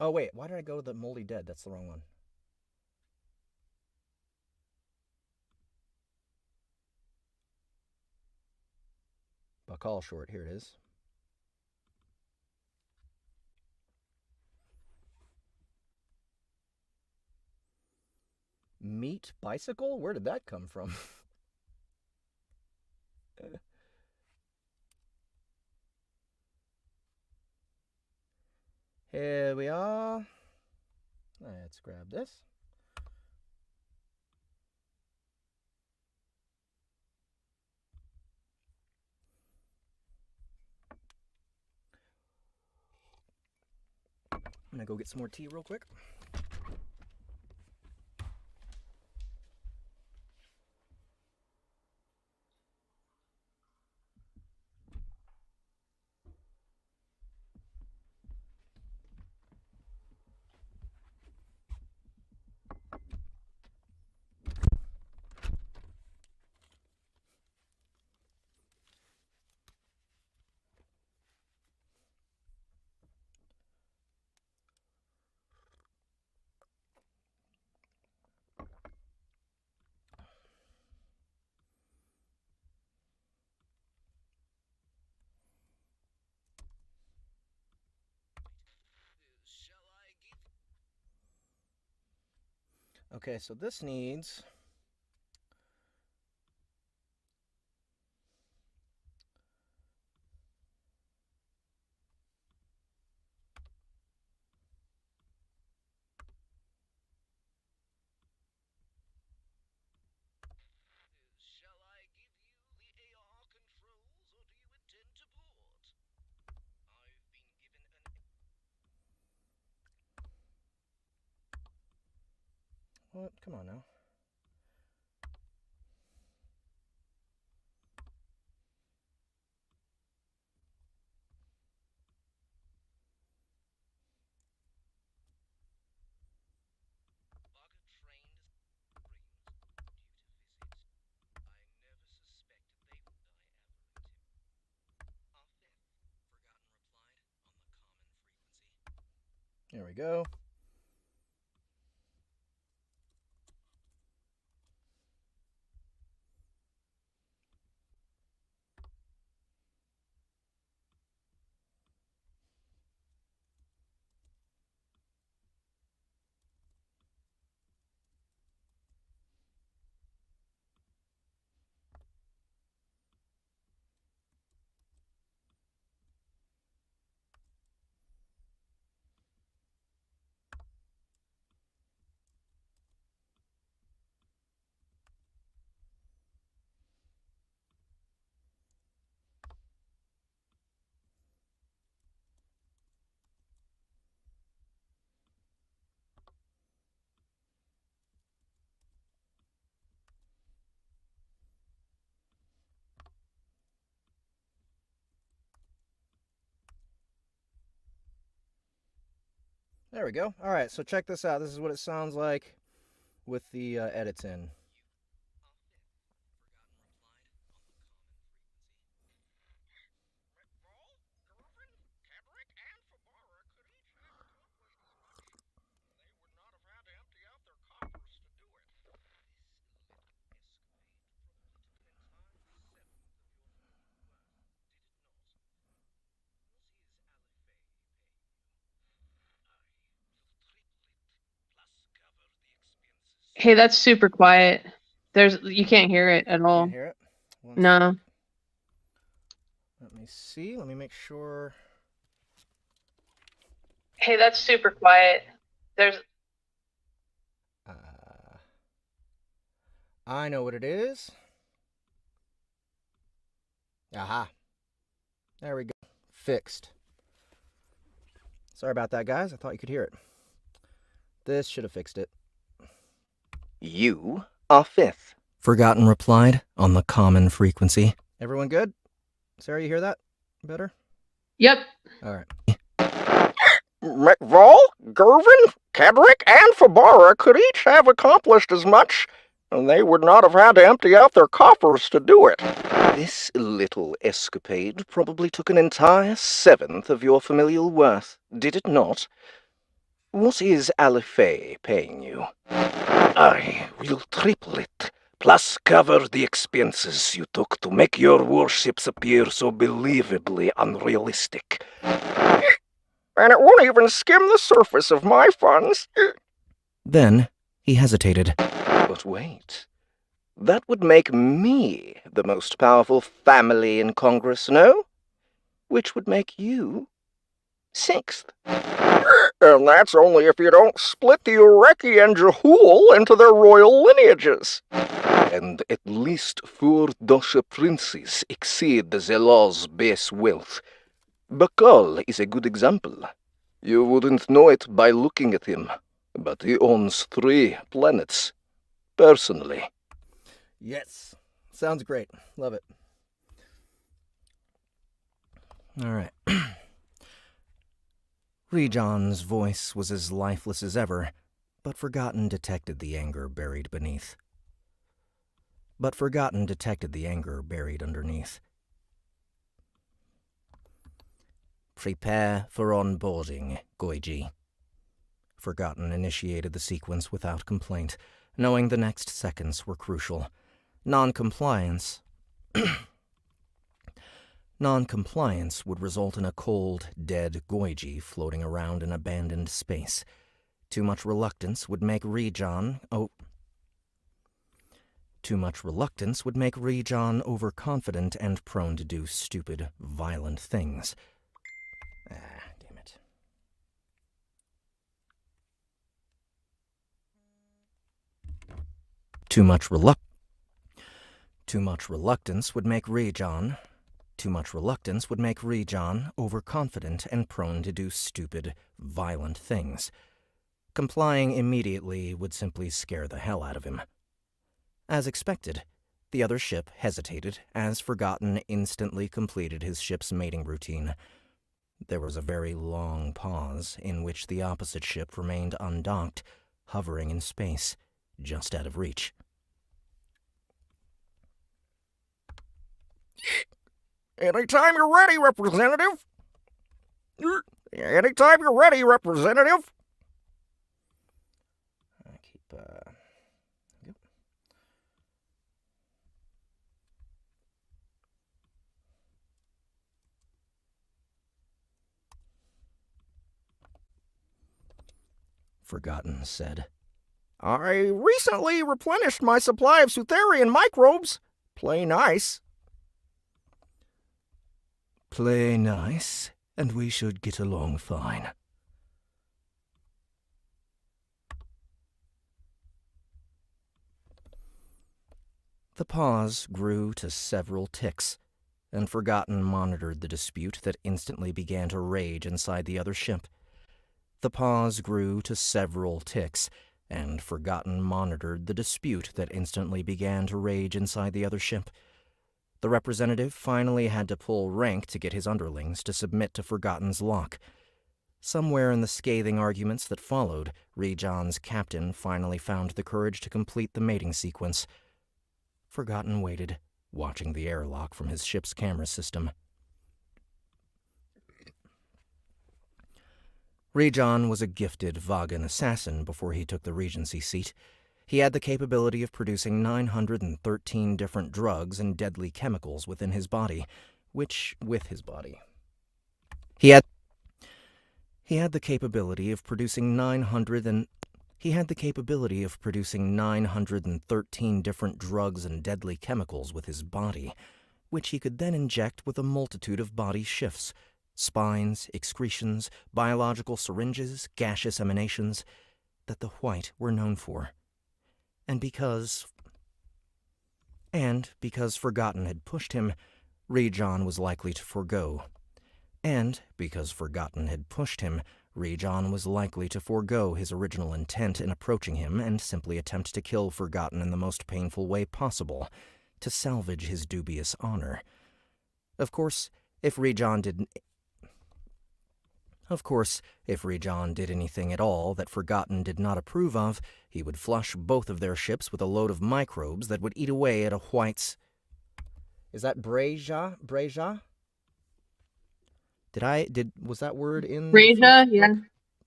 Oh, wait. Why did I go to the Moldy Dead? That's the wrong one. Buckall Short. Here it is. Meat Bicycle? Where did that come from? Here we are. Let's grab this. I'm gonna go get some more tea real quick. Okay, so this needs what? Come on now. There we go. There we go. All right, so check this out. This is what it sounds like with the edits in. Hey, that's super quiet. You can't hear it at all. Can't hear it? No. Let me see. Let me make sure. Hey, that's super quiet. I know what it is. Aha. There we go. Fixed. Sorry about that, guys. I thought you could hear it. This should have fixed it. You are fifth. Forgotten replied on the common frequency. Everyone good? Sarah, you hear that? Better? Yep. All right. McVall, Gervin, Kedrick, and Fabara could each have accomplished as much, and they would not have had to empty out their coffers to do it. This little escapade probably took an entire seventh of your familial worth, did it not? What is Alifay paying you? I will triple it, plus cover the expenses you took to make your warships appear so believably unrealistic. And it won't even skim the surface of my funds. Then he hesitated. But wait. That would make me the most powerful family in Congress, no? Which would make you sixth. And that's only if you don't split the Ureki and Jahul into their royal lineages. And at least 4 Dosha princes exceed the law's base wealth. Bakal is a good example. You wouldn't know it by looking at him, but he owns 3 planets. Personally. Yes. Sounds great. Love it. All right. Rejon's voice was as lifeless as ever, but Forgotten detected the anger buried underneath. Prepare for onboarding, Goiji. Forgotten initiated the sequence without complaint, knowing the next seconds were crucial. Non-compliance would result in a cold, dead Goiji floating around in abandoned space. Too much reluctance would make Rejon overconfident and prone to do stupid, violent things. Damn it. Too much reluctance would make Rejon overconfident and prone to do stupid, violent things. Complying immediately would simply scare the hell out of him. As expected, the other ship hesitated as Forgotten instantly completed his ship's mating routine. There was a very long pause in which the opposite ship remained undocked, hovering in space, just out of reach. Anytime you're ready, Representative. Anytime you're ready, Representative. Yep. Forgotten said. I recently replenished my supply of Sutherian microbes. Play nice. Play nice, and we should get along fine. The pause grew to several ticks, and Forgotten monitored the dispute that instantly began to rage inside the other ship. The pause grew to several ticks, and Forgotten monitored the dispute that instantly began to rage inside the other ship. The representative finally had to pull rank to get his underlings to submit to Forgotten's lock. Somewhere in the scathing arguments that followed, Rejon's captain finally found the courage to complete the mating sequence. Forgotten waited, watching the airlock from his ship's camera system. Rejon was a gifted Vagan assassin before he took the regency seat. He had the capability of producing 913 different drugs and deadly chemicals within his body, He had the capability of producing 900 and He had the capability of producing 913 different drugs and deadly chemicals with his body, which he could then inject with a multitude of body shifts, spines, excretions, biological syringes, gaseous emanations, that the Huouyt were known for. And because Forgotten had pushed him, Rejon was likely to forego. And because Forgotten had pushed him, Rejon was likely to forego his original intent in approaching him and simply attempt to kill Forgotten in the most painful way possible, to salvage his dubious honor. Of course, if Rejon did anything at all that Forgotten did not approve of, he would flush both of their ships with a load of microbes that would eat away at a Huoyt's... Is that Breja? Breja? Was that word in the Reja, first yeah. book?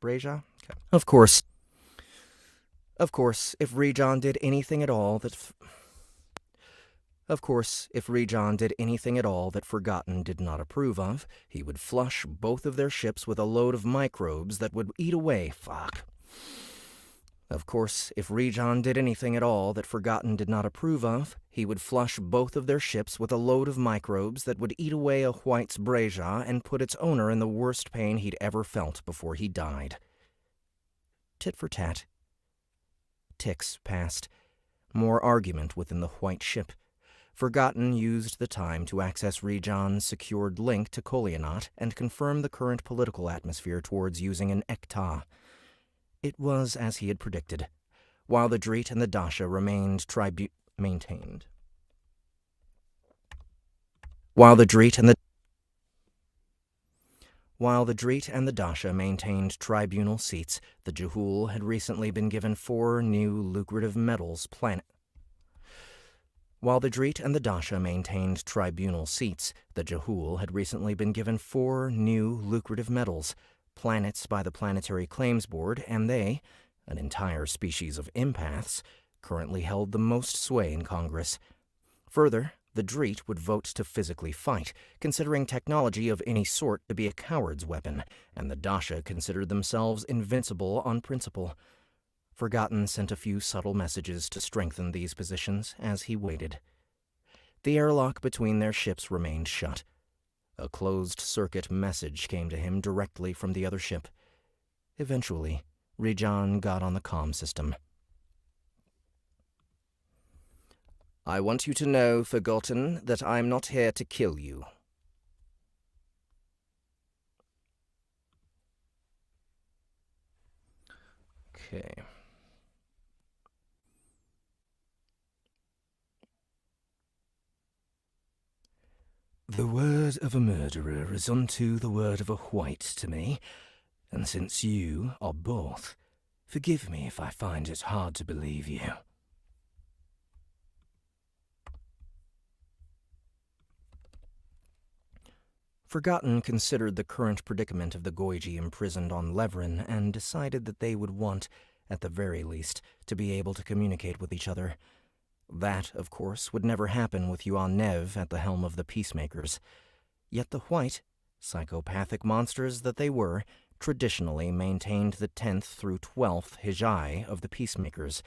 Breja? Okay. Of course, if Rejon did anything at all that Forgotten did not approve of, he would flush both of their ships with a load of microbes that would eat away... Of course, if Rejon did anything at all that Forgotten did not approve of, he would flush both of their ships with a load of microbes that would eat away a Huoyt's Breja and put its owner in the worst pain he'd ever felt before he died. Tit for tat. Ticks passed. More argument within the Huoyt ship. Forgotten used the time to access Rejon's secured link to Kolionot and confirm the current political atmosphere towards using an Ekta. It was as he had predicted. While the Dreet and the Dasha remained maintained. While the Dreet and the Dasha maintained tribunal seats, the Jehul had recently been given 4 new lucrative metals While the Dreet and the Dasha maintained tribunal seats, the Jehul had recently been given 4 new lucrative metals, planets by the Planetary Claims Board, and they, an entire species of empaths, currently held the most sway in Congress. Further, the Dreet would vote to physically fight, considering technology of any sort to be a coward's weapon, and the Dasha considered themselves invincible on principle. Forgotten sent a few subtle messages to strengthen these positions as he waited. The airlock between their ships remained shut. A closed-circuit message came to him directly from the other ship. Eventually, Rejon got on the comm system. I want you to know, Forgotten, that I'm not here to kill you. Okay. The word of a murderer is unto the word of a Huouyt to me, and since you are both, forgive me if I find it hard to believe you. Forgotten considered the current predicament of the Goiji imprisoned on Levrin and decided that they would want, at the very least, to be able to communicate with each other. That, of course, would never happen with Yuan Nev at the helm of the Peacemakers. Yet the Huouyt, psychopathic monsters that they were, traditionally maintained the 10th through 12th Hijai of the Peacemakers,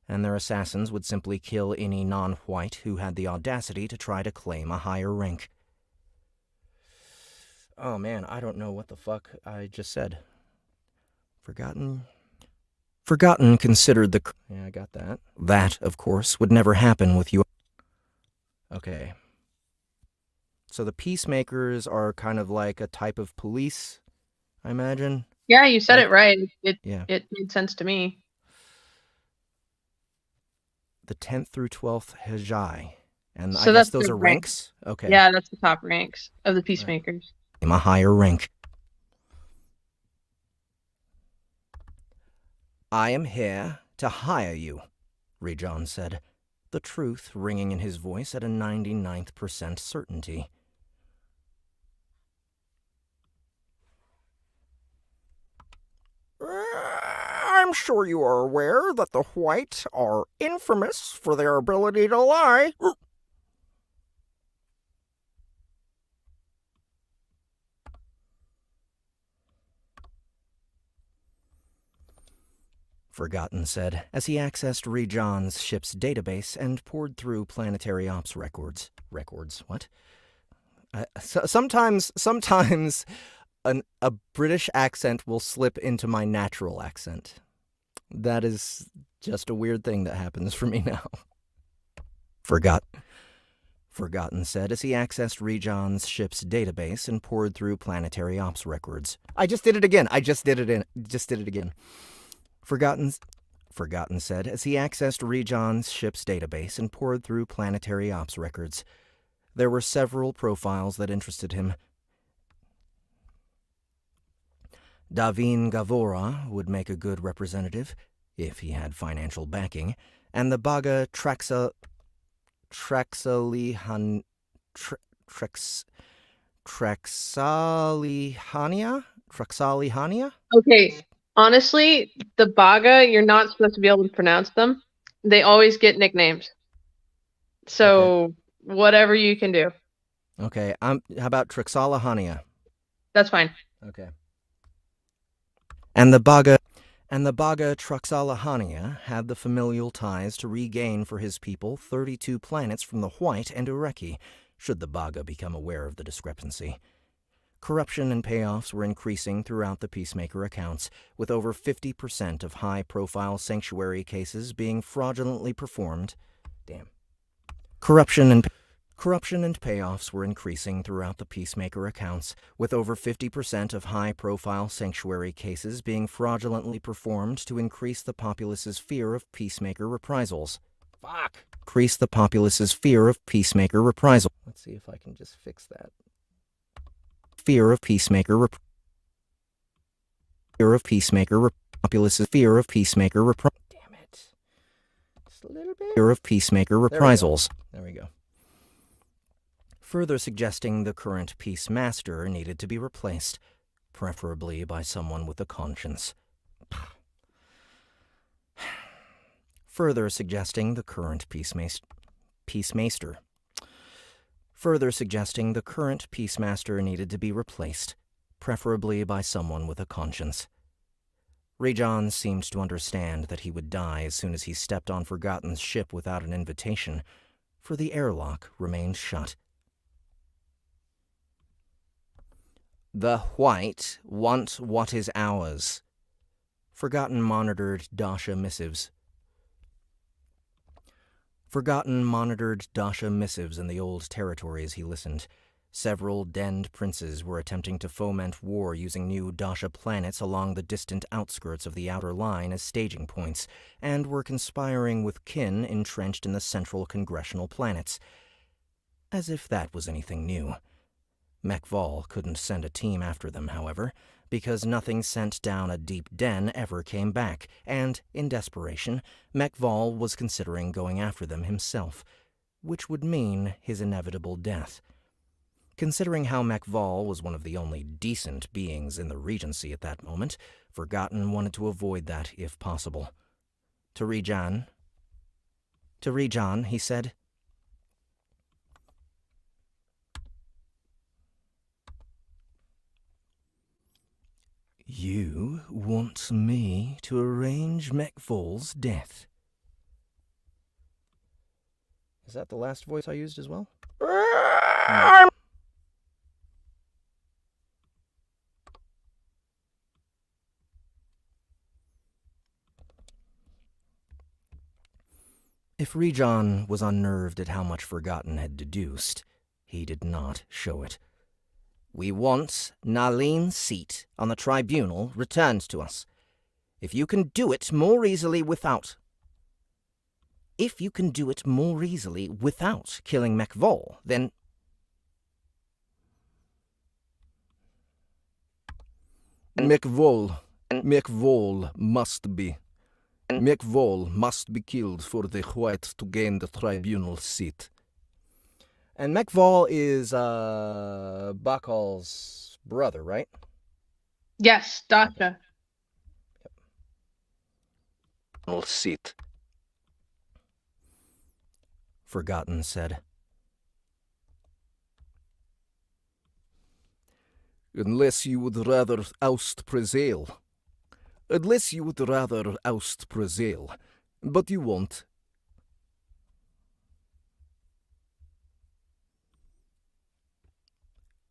and their assassins would simply kill any non-Huouyt who had the audacity to try to claim a higher rank. Oh man, I don't know what the fuck I just said. Forgotten considered the... Yeah, I got that. That, of course, would never happen with you. Okay. So the Peacemakers are kind of like a type of police, I imagine? Yeah, you said it right. It made sense to me. The 10th through 12th Hijai. And So I guess that's those the are rank. ranks? Okay. Yeah, that's the top ranks of the Peacemakers. I'm a higher rank. I am here to hire you, Rejon said, the truth ringing in his voice at a 99th% certainty. I'm sure you are aware that the Huouyt are infamous for their ability to lie. Forgotten said, as he accessed Rejon's ship's database and poured through planetary ops records. Records? What? Sometimes a British accent will slip into my natural accent. That is just a weird thing that happens for me now. Forgotten said as he accessed Rejon's ship's database and poured through planetary ops records. I just did it again. Forgotten said as he accessed Rejon's ship's database and poured through planetary ops records. There were several profiles that interested him. Davin Gavora would make a good representative, if he had financial backing, and the Baga Traxalihania? Okay, honestly, the Baga, you're not supposed to be able to pronounce them. They always get nicknames. So, whatever you can do. Okay, how about Traxalihania? That's fine. Okay. And the Baga Traxalihania had the familial ties to regain for his people 32 planets from the Huouyt and Ureki, should the Baga become aware of the discrepancy. Corruption and payoffs were increasing throughout the Peacemaker accounts, with over 50% of high-profile sanctuary cases being fraudulently performed. Corruption and payoffs were increasing throughout the Peacemaker accounts, with over 50% of high-profile sanctuary cases being fraudulently performed to increase the populace's fear of Peacemaker reprisals. Increase the populace's fear of Peacemaker reprisals. Let's see if I can just fix that. Populace's fear of Peacemaker Damn it. Just a little bit. Fear of Peacemaker reprisals. There we go. Further suggesting the current Peace Master needed to be replaced, preferably by someone with a conscience. Further suggesting the current Peacemaster needed to be replaced, preferably by someone with a conscience. Rejon seemed to understand that he would die as soon as he stepped on Forgotten's ship without an invitation, for the airlock remained shut. The Huouyt want what is ours. Forgotten monitored Dasha missives. Forgotten monitored Dasha missives in the old territory as he listened. Several denned princes were attempting to foment war using new Dasha planets along the distant outskirts of the Outer Line as staging points, and were conspiring with kin entrenched in the central congressional planets. As if that was anything new. Mekval couldn't send a team after them, however, because nothing sent down a deep den ever came back, and, in desperation, Mekval was considering going after them himself, which would mean his inevitable death. Considering how Mekval was one of the only decent beings in the Regency at that moment, Forgotten wanted to avoid that if possible. To Rejon, he said, "You want me to arrange Mekval's death." Is that the last voice I used as well? No. If Rejon was unnerved at how much Forgotten had deduced, he did not show it. "We want Nalene's seat on the tribunal returned to us. If you can do it more easily without killing Mekval, then..." Mekval must be killed for the Huouyt to gain the tribunal seat. And Mekval is Bakal's brother, right? Yes, Dasha. Seat. Forgotten said. "Unless you would rather oust Prezel, Unless you would rather oust Brazil. But you won't.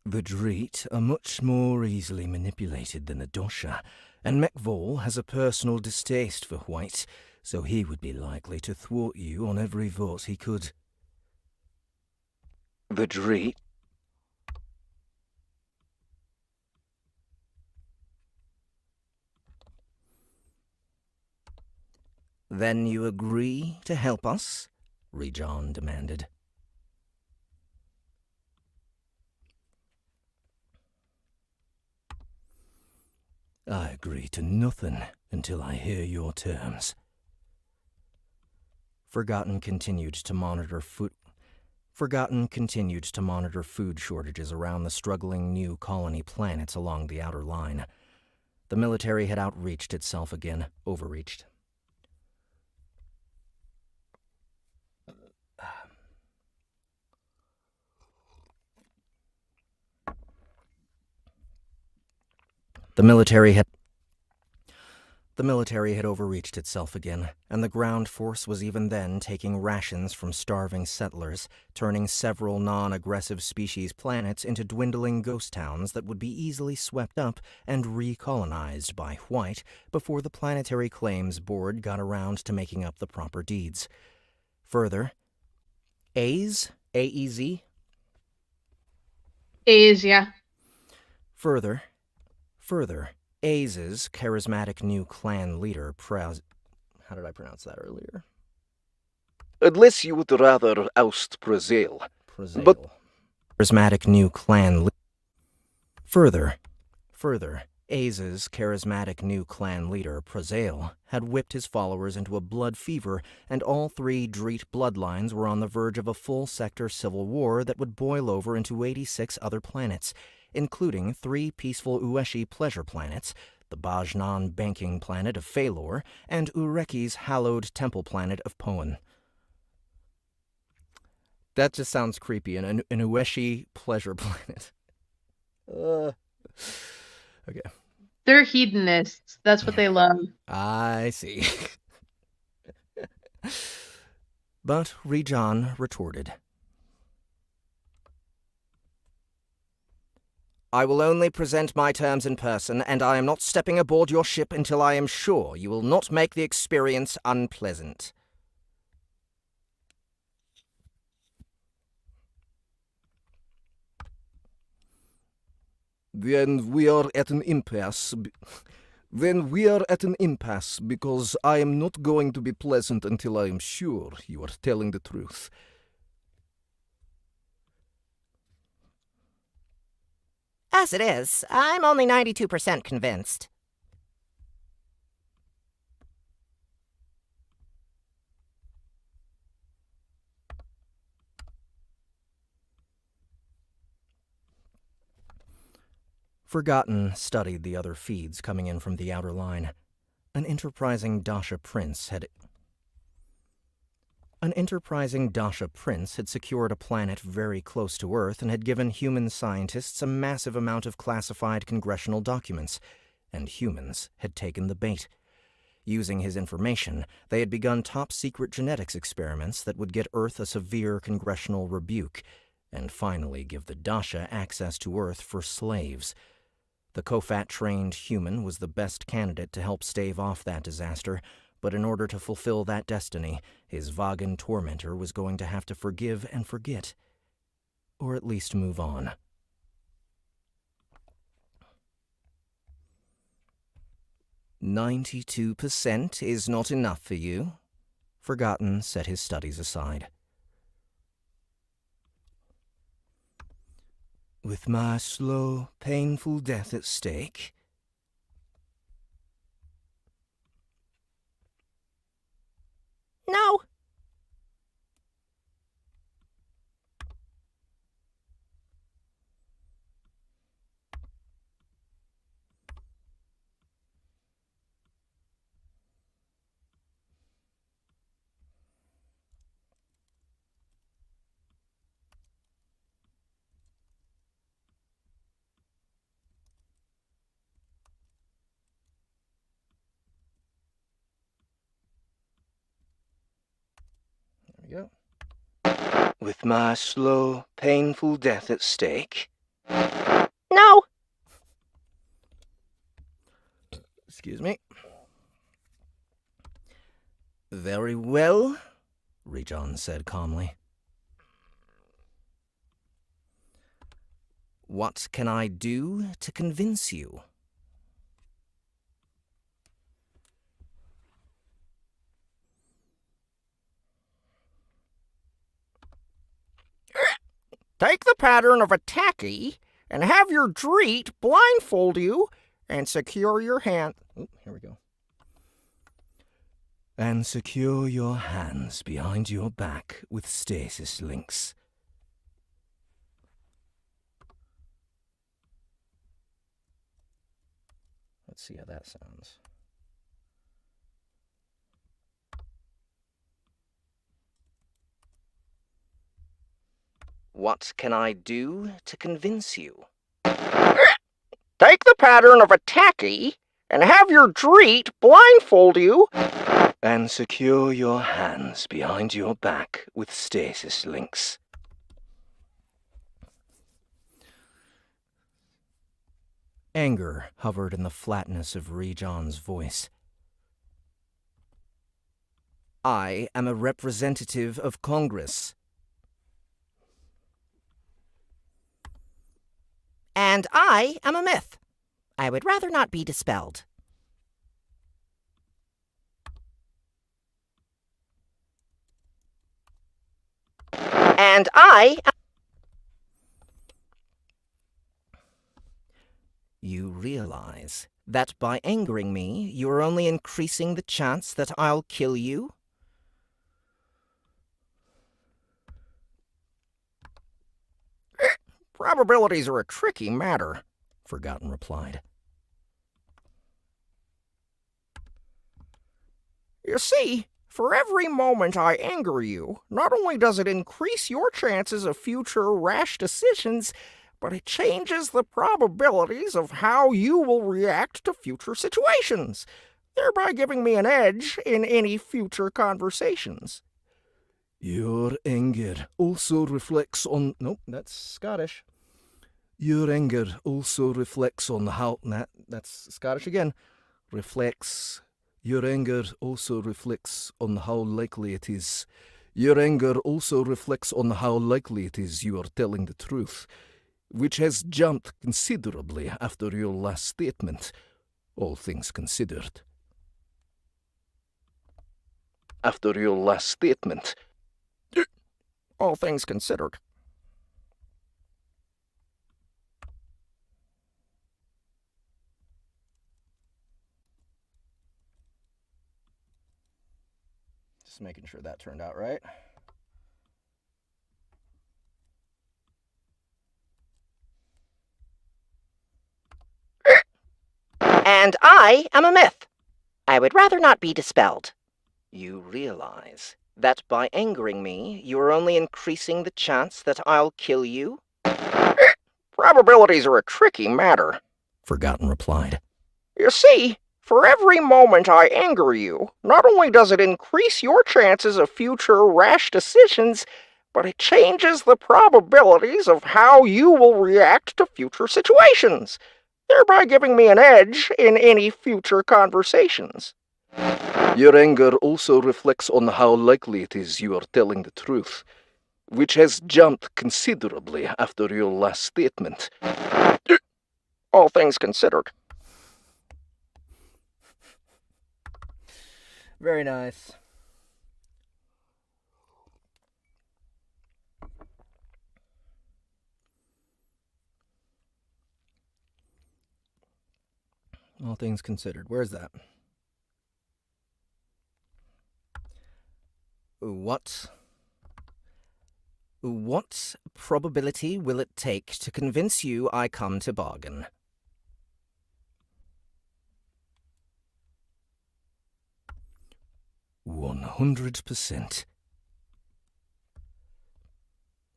The Dreet are much more easily manipulated than the Dosha, and McVall has a personal distaste for Huouyt, so he would be likely to thwart you on every vote he could. The Dreet? Then you agree to help us? Rejon demanded. I agree to nothing until I hear your terms. Forgotten continued to monitor food shortages around the struggling new colony planets along the outer line. The military had outreached itself again, overreached. The military had overreached itself again, and the ground force was even then taking rations from starving settlers, turning several non-aggressive species planets into dwindling ghost towns that would be easily swept up and recolonized by Huouyt before the Planetary Claims Board got around to making up the proper deeds. Further, A's? A-E-Z? A's, yeah. Further, Aze's charismatic new clan leader, how did I pronounce that earlier? Unless you would rather oust Brazil. But charismatic new clan Further, Aze's charismatic new clan leader, Prazail, had whipped his followers into a blood fever, and all three Dreet bloodlines were on the verge of a full-sector civil war that would boil over into 86 other planets, including 3 peaceful Ueshi pleasure planets, the Bajnan banking planet of Phalor, and Ureki's hallowed temple planet of Poan. That just sounds creepy, an Ueshi pleasure planet. Okay. They're hedonists. That's what they love. I see. But Rejon retorted. I will only present my terms in person, and I am not stepping aboard your ship until I am sure you will not make the experience unpleasant. Then we are at an impasse because I am not going to be pleasant until I am sure you are telling the truth. As it is, I'm only 92% convinced. Forgotten studied the other feeds coming in from the outer line. An enterprising Dasha prince had secured a planet very close to Earth and had given human scientists a massive amount of classified congressional documents, and humans had taken the bait. Using his information, they had begun top-secret genetics experiments that would get Earth a severe congressional rebuke, and finally give the Dasha access to Earth for slaves. The Kofat-trained human was the best candidate to help stave off that disaster, but in order to fulfill that destiny, his Vagan tormentor was going to have to forgive and forget. Or at least move on. "92% is not enough for you?" Forgotten set his studies aside. "With my slow, painful death at stake?" No. With my slow, painful death at stake? No. Excuse me. Very well, Rejon said calmly. What can I do to convince you? Take the pattern of a tacky and have your dreet blindfold you and secure your hand. Oh, here we go. And secure your hands behind your back with stasis links. Let's see how that sounds. What can I do to convince you? Take the pattern of a tacky and have your dreet blindfold you And secure your hands behind your back with stasis links. Anger hovered in the flatness of Rejon's voice. I am a representative of Congress. And I am a myth. I would rather not be dispelled. And I am... You realize that by angering me, you are only increasing the chance that I'll kill you? Probabilities are a tricky matter, Forgotten replied. You see, for every moment I anger you, not only does it increase your chances of future rash decisions, but it changes the probabilities of how you will react to future situations, thereby giving me an edge in any future conversations. Your anger also reflects on... Nope, that's Scottish. Your anger also reflects on how... That's Scottish again. Reflects... Your anger also reflects on how likely it is. Your anger also reflects on how likely it is you are telling the truth, which has jumped considerably after your last statement, all things considered. After your last statement... All things considered. Just making sure that turned out right. And I am a myth. I would rather not be dispelled. You realize that by angering me, you are only increasing the chance that I'll kill you? Probabilities are a tricky matter, Forgotten replied. You see, for every moment I anger you, not only does it increase your chances of future rash decisions, but it changes the probabilities of how you will react to future situations, thereby giving me an edge in any future conversations. Your anger also reflects on how likely it is you are telling the truth, which has jumped considerably after your last statement. All things considered. Very nice. All things considered. Where's that? What probability will it take to convince you I come to bargain? "100%.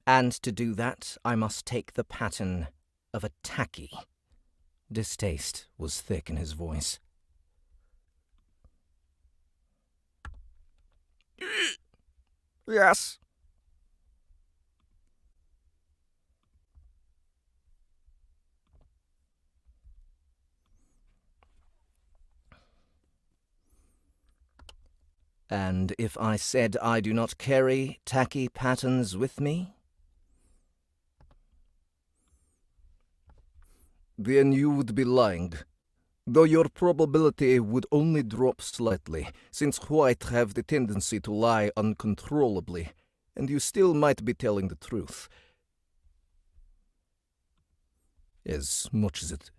And to do that, I must take the pattern of a tacky. Distaste was thick in his voice. Yes. And if I said I do not carry tacky patterns with me? Then you would be lying. Though your probability would only drop slightly, since Huouyt have the tendency to lie uncontrollably, and you still might be telling the truth. As much as it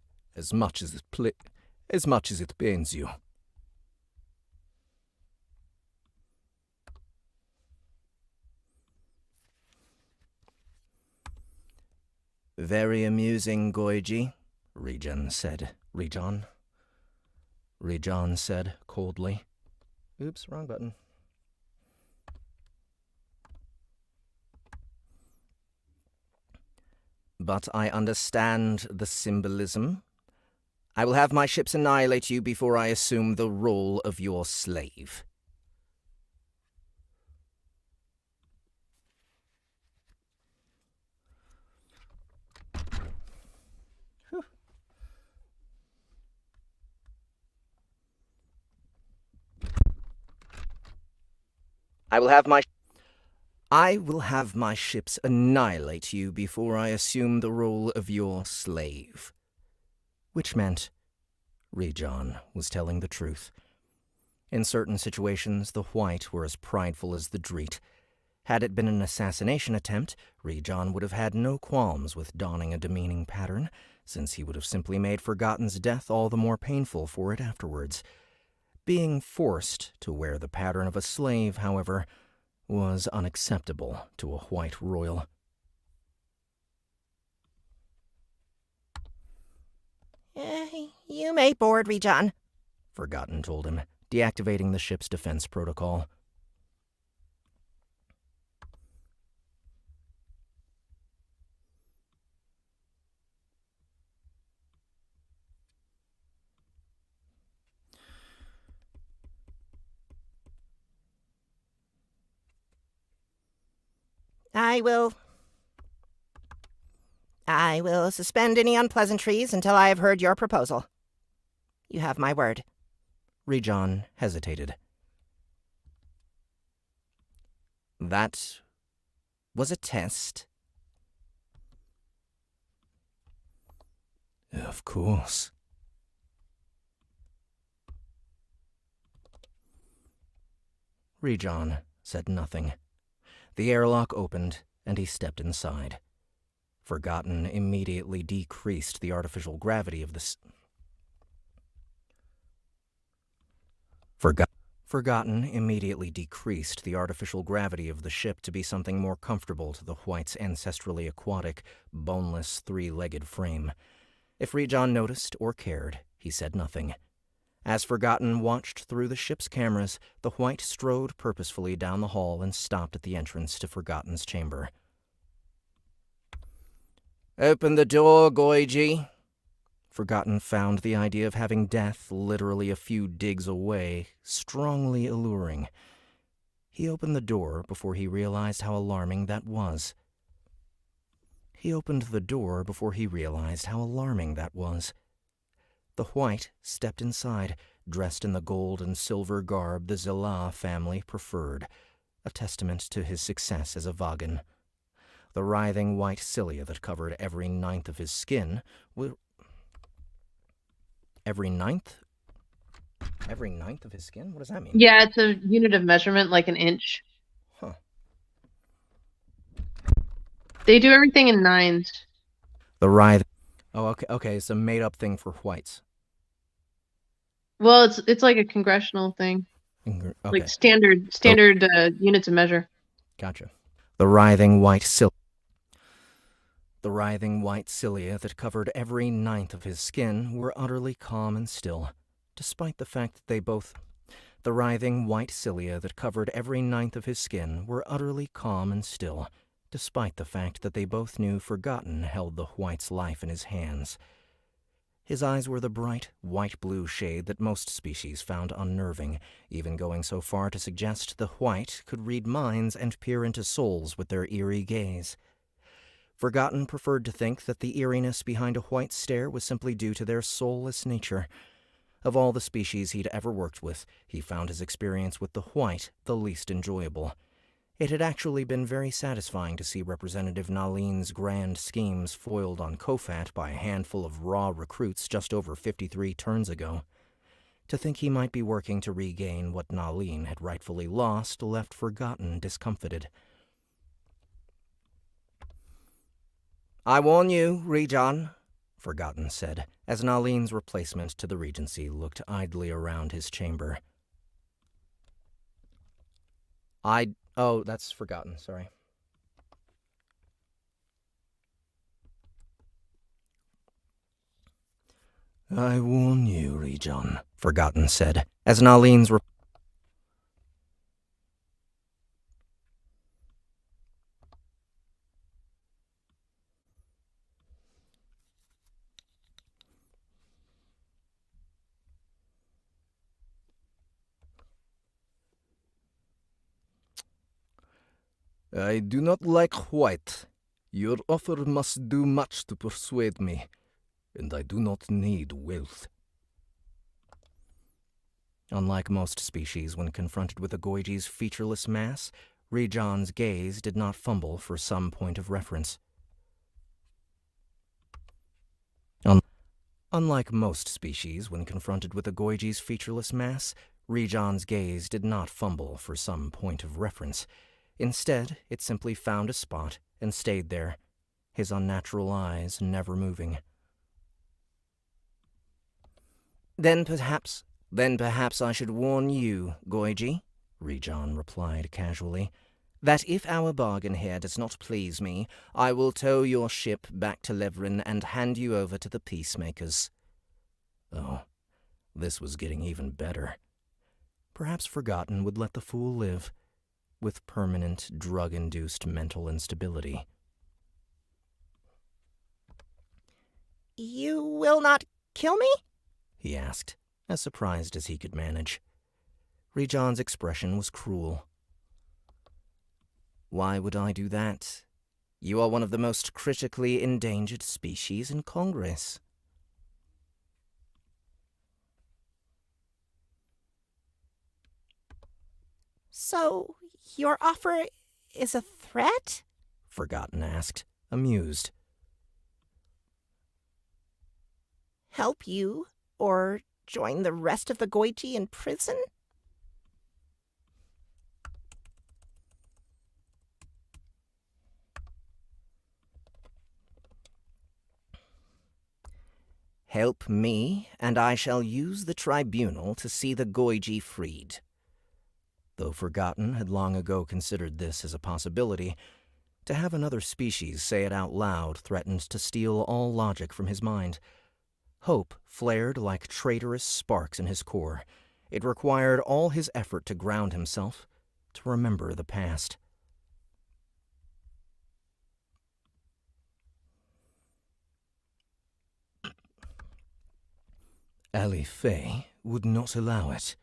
pains you. Very amusing, Goiji, Rejon said coldly. Oops, wrong button. But I understand the symbolism. I will have my ships annihilate you before I assume the role of your slave. I will have my ships annihilate you before I assume the role of your slave. Which meant Rejon was telling the truth. In certain situations, the Huouyt were as prideful as the Dreet. Had it been an assassination attempt, Rejon would have had no qualms with donning a demeaning pattern, since he would have simply made Forgotten's death all the more painful for it afterwards. Being forced to wear the pattern of a slave, however, was unacceptable to a Huouyt royal. You may board, Rejon, Forgotten told him, deactivating the ship's defense protocol. I will suspend any unpleasantries until I have heard your proposal. You have my word. Rejon hesitated. That was a test. Of course. Rejon said nothing. The airlock opened, and he stepped inside. Forgotten immediately decreased the artificial gravity of the Forgotten immediately decreased the artificial gravity of the ship to be something more comfortable to the Huoyt's ancestrally aquatic, boneless, three-legged frame. If Rejon noticed or cared, he said nothing. As Forgotten watched through the ship's cameras, the Huoyt strode purposefully down the hall and stopped at the entrance to Forgotten's chamber. Open the door, Goiji. Forgotten found the idea of having death literally a few digs away strongly alluring. He opened the door before he realized how alarming that was. The Huoyt stepped inside, dressed in the gold and silver garb the Zillah family preferred, a testament to his success as a Vagan. The writhing white cilia that covered every ninth of his skin were... Every ninth of his skin? What does that mean? Yeah, it's a unit of measurement, like an inch. Huh. They do everything in nines. The writhe... Oh, okay, it's a made-up thing for whites. Well, it's like a congressional thing. Okay. Like standard units of measure. Gotcha. The writhing white cilia that covered every ninth of his skin were utterly calm and still, despite the fact that they both... The writhing white cilia that covered every ninth of his skin were utterly calm and still, despite the fact that they both knew Forgotten held the Huoyt's life in his hands. His eyes were the bright, white-blue shade that most species found unnerving, even going so far to suggest the Huoyt could read minds and peer into souls with their eerie gaze. Forgotten preferred to think that the eeriness behind a Huoyt stare was simply due to their soulless nature. Of all the species he'd ever worked with, he found his experience with the Huouyt the least enjoyable. It had actually been very satisfying to see Representative Nalin's grand schemes foiled on Kofat by a handful of raw recruits just over 53 turns ago. To think he might be working to regain what Nalin had rightfully lost left Forgotten discomfited. "I warn you, Rejon," Forgotten said, as Nalin's replacement to the Regency looked idly around his chamber. Oh, that's Forgotten, sorry. "I warn you, Rejon," Forgotten said, as Nalin's "I do not like Huouyt. Your offer must do much to persuade me, and I do not need wealth." Unlike most species, when confronted with a Goiji's featureless mass, Rejon's gaze did not fumble for some point of reference. Unlike most species, when confronted with a Goiji's featureless mass, Rejon's gaze did not fumble for some point of reference. Instead, it simply found a spot and stayed there, his unnatural eyes never moving. Then perhaps I should warn you, Goiji," Rejon replied casually, "that if our bargain here does not please me, I will tow your ship back to Levrin and hand you over to the peacemakers." Oh, this was getting even better. Perhaps Forgotten would let the fool live, with permanent drug-induced mental instability. "You will not kill me?" he asked, as surprised as he could manage. Rejon's expression was cruel. "Why would I do that? You are one of the most critically endangered species in Congress." "So, your offer is a threat?" Forgotten asked, amused. "Help you, or join the rest of the Goiji in prison?" "Help me, and I shall use the tribunal to see the Goiji freed." Though Forgotten had long ago considered this as a possibility, to have another species say it out loud threatened to steal all logic from his mind. Hope flared like traitorous sparks in his core. It required all his effort to ground himself, to remember the past. Ali Fay would not allow it.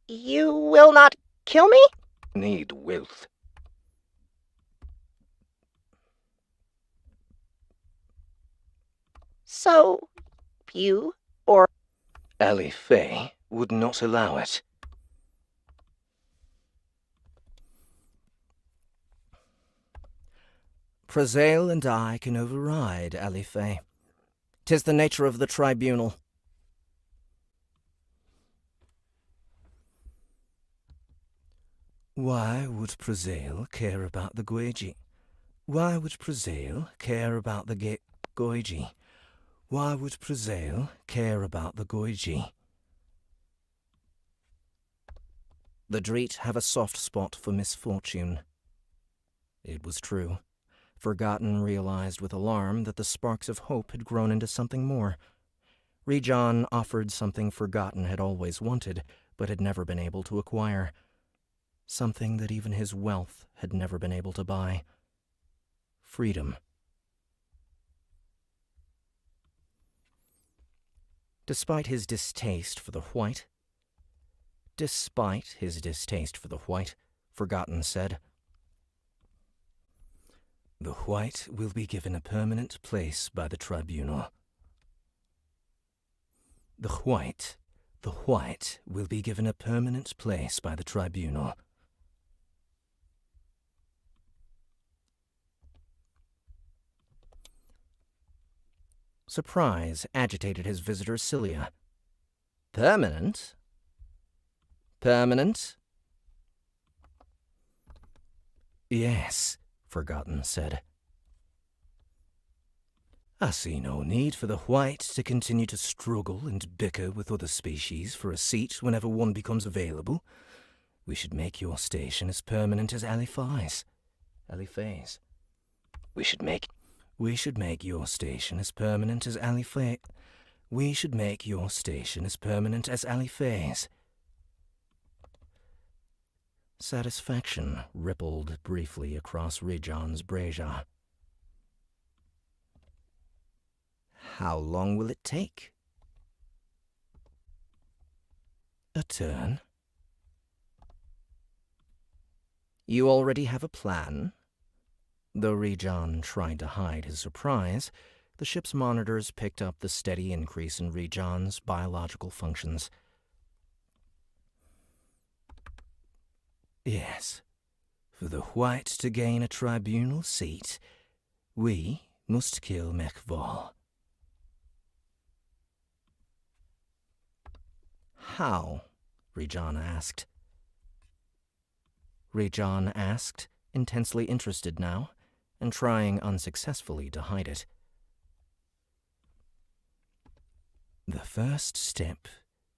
"You will not kill me?" Need wealth. "So, you, or..." Ali Fay would not allow it. Prazail and I can override Ali Fay. 'Tis the nature of the tribunal. Why would Prazail care about the Goiji? Why would Prazail care about the Goiji? Why would Prazail care about the Goiji? The Dreet have a soft spot for misfortune. It was true. Forgotten realized with alarm that the sparks of hope had grown into something more. Rejon offered something Forgotten had always wanted, but had never been able to acquire. Something that even his wealth had never been able to buy. Freedom. Despite his distaste for the Huouyt, Forgotten said, The Huouyt will be given a permanent place by the tribunal. The Huouyt will be given a permanent place by the tribunal. Surprise agitated his visitor Cilia. Permanent? Permanent? Yes, Forgotten said. I see no need for the Huouyt to continue to struggle and bicker with other species for a seat whenever one becomes available. We should make your station as permanent as Alifai's. We should make your station as permanent as Alifai. We should make your station as permanent as Alifai's. Satisfaction rippled briefly across Rijon's brazier. How long will it take? A turn? You already have a plan? Though Rijon tried to hide his surprise, the ship's monitors picked up the steady increase in Rijon's biological functions. Yes, for the Huouyt to gain a tribunal seat, we must kill Mekval. How? Rijon asked. Intensely interested now, and trying unsuccessfully to hide it. The first step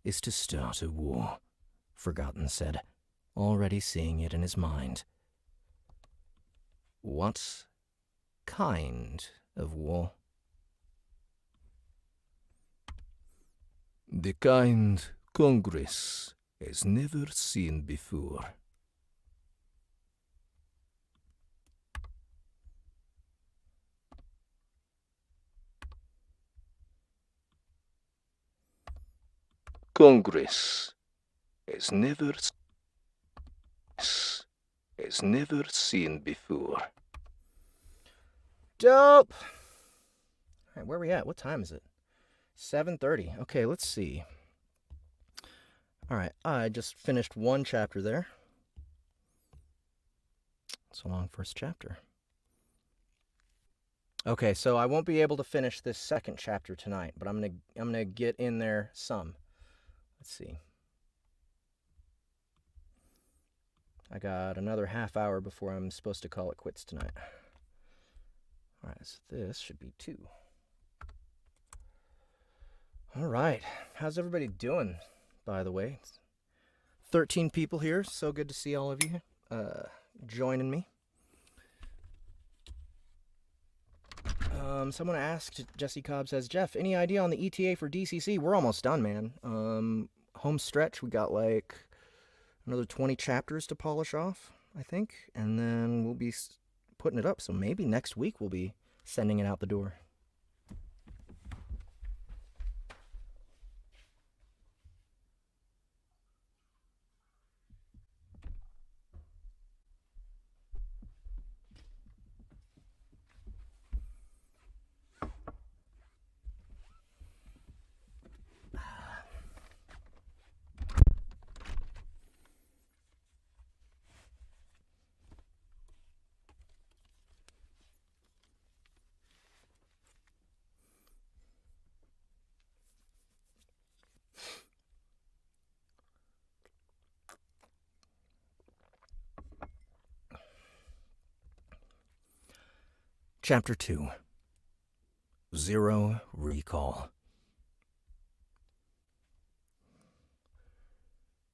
is to start a war, Forgotten said, already seeing it in his mind. What kind of war? The kind Congress has never seen before. Congress has never seen before. Dope! Alright, where are we at? What time is it? 7:30. Okay, let's see. Alright, I just finished one chapter there. It's a long first chapter. Okay, so I won't be able to finish this second chapter tonight, but I'm gonna get in there some. Let's see. I got another half hour before I'm supposed to call it quits tonight. Alright, so this should be 2. Alright, how's everybody doing, by the way? 13 people here, so good to see all of you joining me. Someone asked, Jesse Cobb says, Jeff, any idea on the ETA for DCC? We're almost done, man. Home stretch, we got like another 20 chapters to polish off, I think, and then we'll be putting it up, so maybe next week we'll be sending it out the door. Chapter 2. Zero Recall.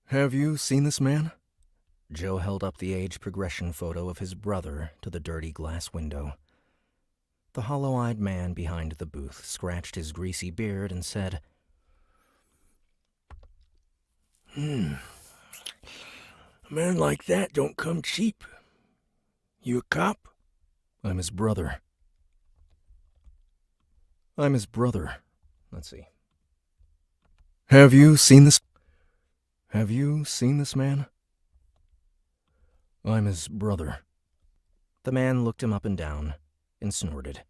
Have you seen this man? Joe held up the age progression photo of his brother to the dirty glass window. The hollow-eyed man behind the booth scratched his greasy beard and said, A man like that don't come cheap. You a cop? I'm his brother. Let's see. Have you seen this man? I'm his brother. The man looked him up and down and snorted.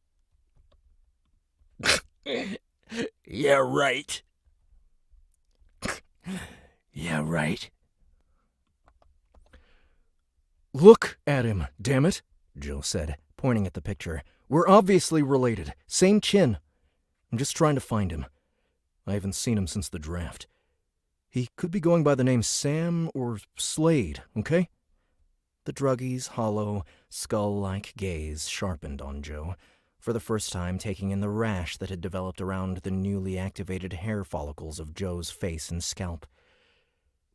Yeah, right. Yeah, right. Look at him, damn it, Joe said, pointing at the picture. We're obviously related. Same chin. I'm just trying to find him. I haven't seen him since the draft. He could be going by the name Sam or Slade, okay? The druggie's hollow, skull-like gaze sharpened on Joe, for the first time taking in the rash that had developed around the newly activated hair follicles of Joe's face and scalp.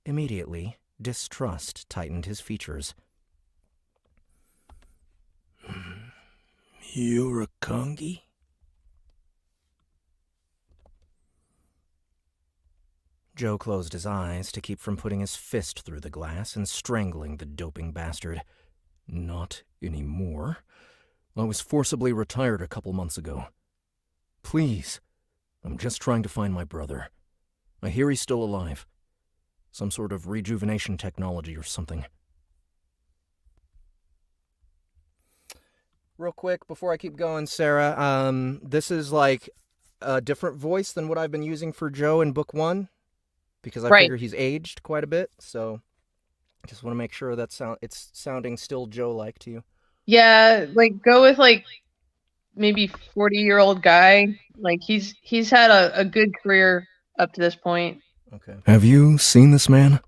Immediately, distrust tightened his features. You're a Kongi? Joe closed his eyes to keep from putting his fist through the glass and strangling the doping bastard. Not anymore. I was forcibly retired a couple months ago. Please, I'm just trying to find my brother. I hear he's still alive. Some sort of rejuvenation technology or something. Real quick, before I keep going, Sarah, this is like a different voice than what I've been using for Joe in book 1, because I figure he's aged quite a bit, so I just want to make sure that it's sounding still Joe-like to you. Yeah, like go with like maybe 40-year-old guy. Like he's had a good career up to this point. Okay. Have you seen this man?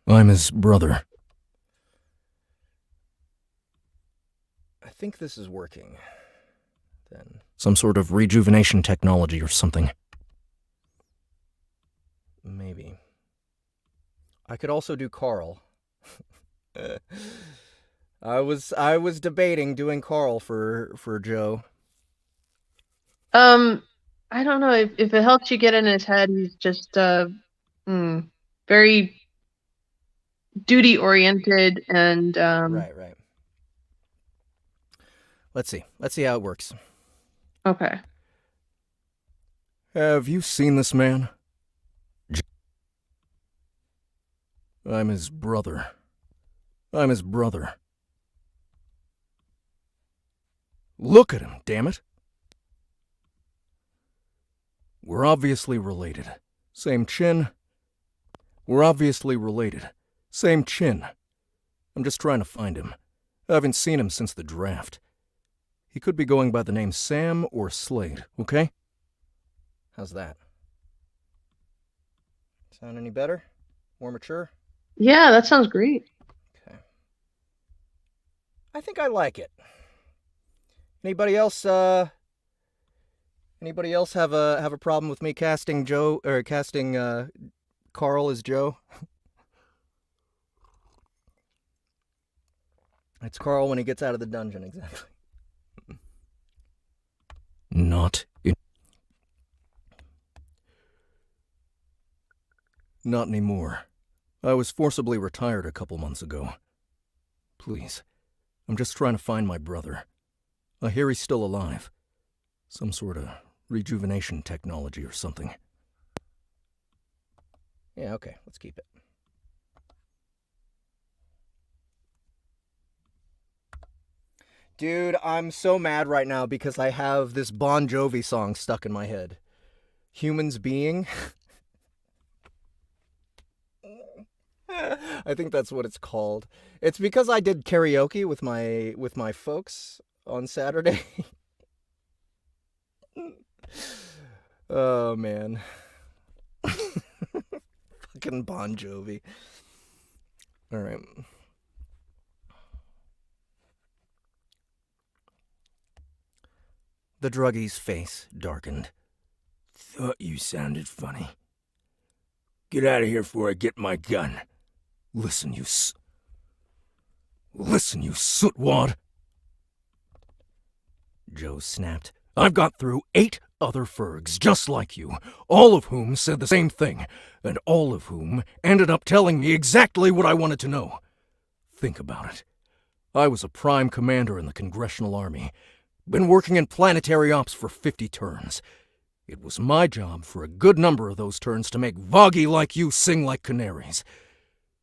I'm his brother. I think this is working, then. Some sort of rejuvenation technology or something. Maybe. I could also do Carl. I was debating doing Carl for Joe. I don't know if it helps you get in his head. He's just very duty oriented and Right. Let's see how it works. Okay. Have you seen this man? I'm his brother. I'm his brother. Look at him, damn it. We're obviously related. Same chin. We're obviously related. Same chin. I'm just trying to find him. I haven't seen him since the draft. He could be going by the name Sam or Slade, okay? How's that? Sound any better? More mature? Yeah, that sounds great. Okay. I think I like it. Anybody else have a problem with me casting Joe or casting Carl as Joe? It's Carl when he gets out of the dungeon, exactly. Not anymore. I was forcibly retired a couple months ago. Please, I'm just trying to find my brother. I hear he's still alive. Some sort of rejuvenation technology or something. Yeah, okay, let's keep it. Dude, I'm so mad right now because I have this Bon Jovi song stuck in my head. Humans Being. I think that's what it's called. It's because I did karaoke with my folks on Saturday. Oh man. Fucking Bon Jovi. All right. The druggie's face darkened. Thought you sounded funny. Get out of here before I get my gun. Listen, you sootwad. Joe snapped. I've got through 8 other Fergs just like you, all of whom said the same thing, and all of whom ended up telling me exactly what I wanted to know. Think about it. I was a prime commander in the Congressional Army. Been working in planetary ops for 50 turns. It was my job for a good number of those turns to make Voggy like you sing like canaries.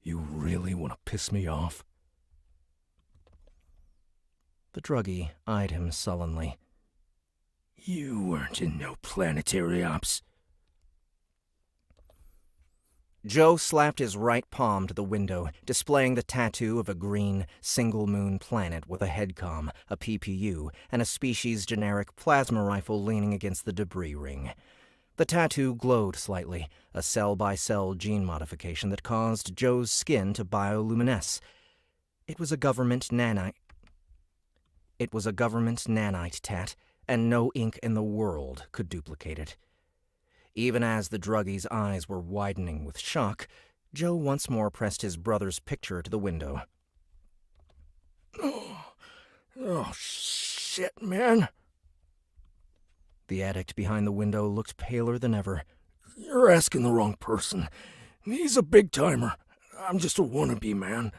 You really want to piss me off? The druggie eyed him sullenly. You weren't in no planetary ops. Joe slapped his right palm to the window, displaying the tattoo of a green, single-moon planet with a headcom, a PPU, and a species-generic plasma rifle leaning against the debris ring. The tattoo glowed slightly, a cell-by-cell gene modification that caused Joe's skin to bioluminesce. It was a government nanite tat, and no ink in the world could duplicate it. Even as the druggie's eyes were widening with shock, Joe once more pressed his brother's picture to the window. Oh, shit, man. The addict behind the window looked paler than ever. You're asking the wrong person. He's a big-timer. I'm just a wannabe, man.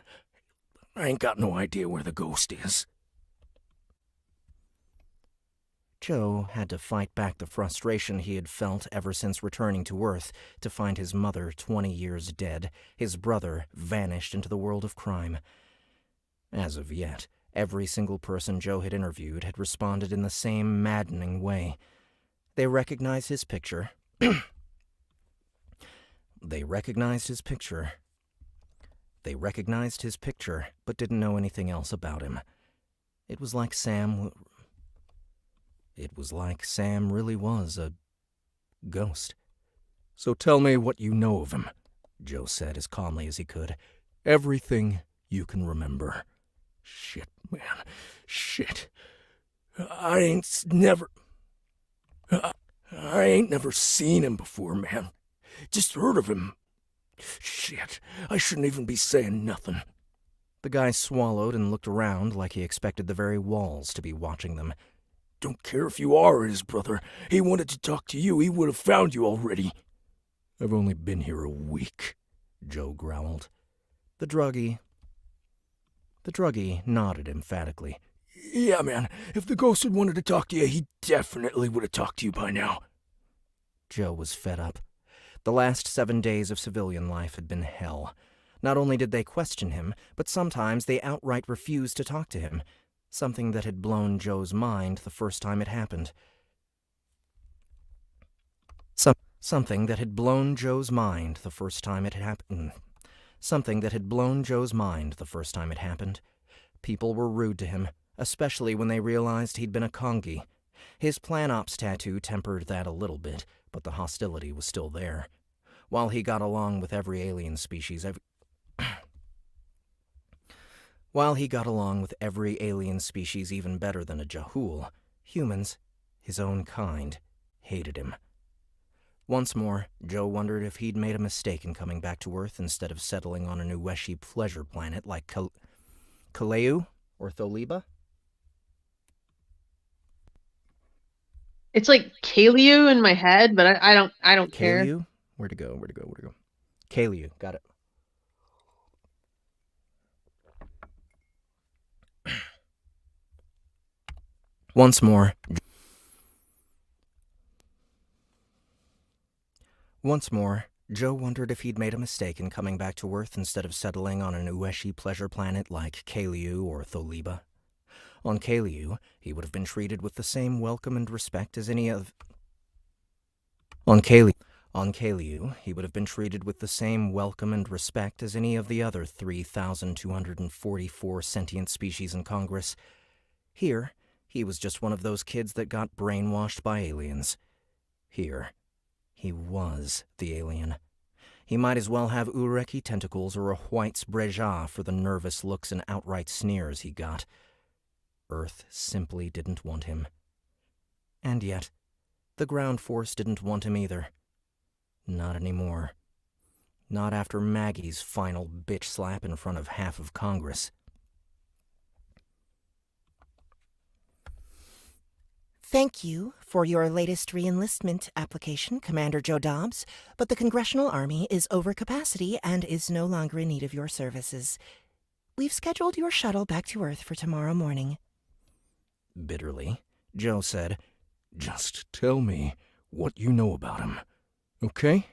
I ain't got no idea where the ghost is. Joe had to fight back the frustration he had felt ever since returning to Earth to find his mother 20 years dead, his brother vanished into the world of crime. As of yet, every single person Joe had interviewed had responded in the same maddening way. They recognized his picture. They recognized his picture, but didn't know anything else about him. It was like Sam really was a ghost. So tell me what you know of him, Joe said as calmly as he could. Everything you can remember. Shit, man. Shit. I ain't never seen him before, man. Just heard of him. Shit, I shouldn't even be saying nothing. The guy swallowed and looked around like he expected the very walls to be watching them. Don't care if you are his brother. He wanted to talk to you. He would have found you already. I've only been here a week, Joe growled. The druggie nodded emphatically. Yeah, man. If the ghost had wanted to talk to you, he definitely would have talked to you by now. Joe was fed up. The last 7 days of civilian life had been hell. Not only did they question him, but sometimes they outright refused to talk to him. Something that had blown Joe's mind the first time it happened. Something that had blown Joe's mind the first time it happened. People were rude to him, especially when they realized he'd been a Kongi. His Plan Ops tattoo tempered that a little bit, but the hostility was still there. While he got along with every alien species even better than a Jahul, humans, his own kind, hated him. Once more, Joe wondered if he'd made a mistake in coming back to Earth instead of settling on an Ueshi pleasure planet like Kaleu or Tholiba. It's like Kaleu in my head, but I don't care. Kaleu? Where'd it go? Kaleu, got it. Once more, Joe wondered if he'd made a mistake in coming back to Earth instead of settling on an Ueshi pleasure planet like Kaleu or Tholiba. On Kaleu, he would have been treated with the same welcome and respect as any of... On Kaleu, he would have been treated with the same welcome and respect as any of the other 3,244 sentient species in Congress. Here, he was just one of those kids that got brainwashed by aliens. Here, he was the alien. He might as well have Ureki tentacles or a Huoyt's breja for the nervous looks and outright sneers he got. Earth simply didn't want him. And yet, the ground force didn't want him either. Not anymore. Not after Maggie's final bitch slap in front of half of Congress. Thank you for your latest re-enlistment application, Commander Joe Dobbs, but the Congressional Army is over capacity and is no longer in need of your services. We've scheduled your shuttle back to Earth for tomorrow morning. Bitterly, Joe said, Just tell me what you know about him, okay?